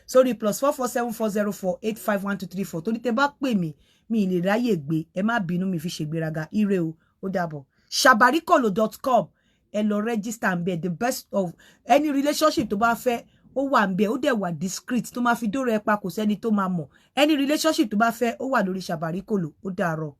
sórí +447 404 851234. Torí tẹ́ bá pè mí mi lè ráyè gbé, ẹ má bínú mi fi ṣègbéraga. Ire o, ó dàbọ̀. shabarikolo.com ẹ lọ register ń bẹ. The best of any relationship tó bá fẹ́ ó wà ń bẹ, ó dẹ̀ wà discreet tó máa fi dóòrò ẹ pa kò sẹ́ni tó máa mọ̀. Any relationship tó bá fẹ́ ó wà lórí Shabarikolo. Ó dàárọ̀.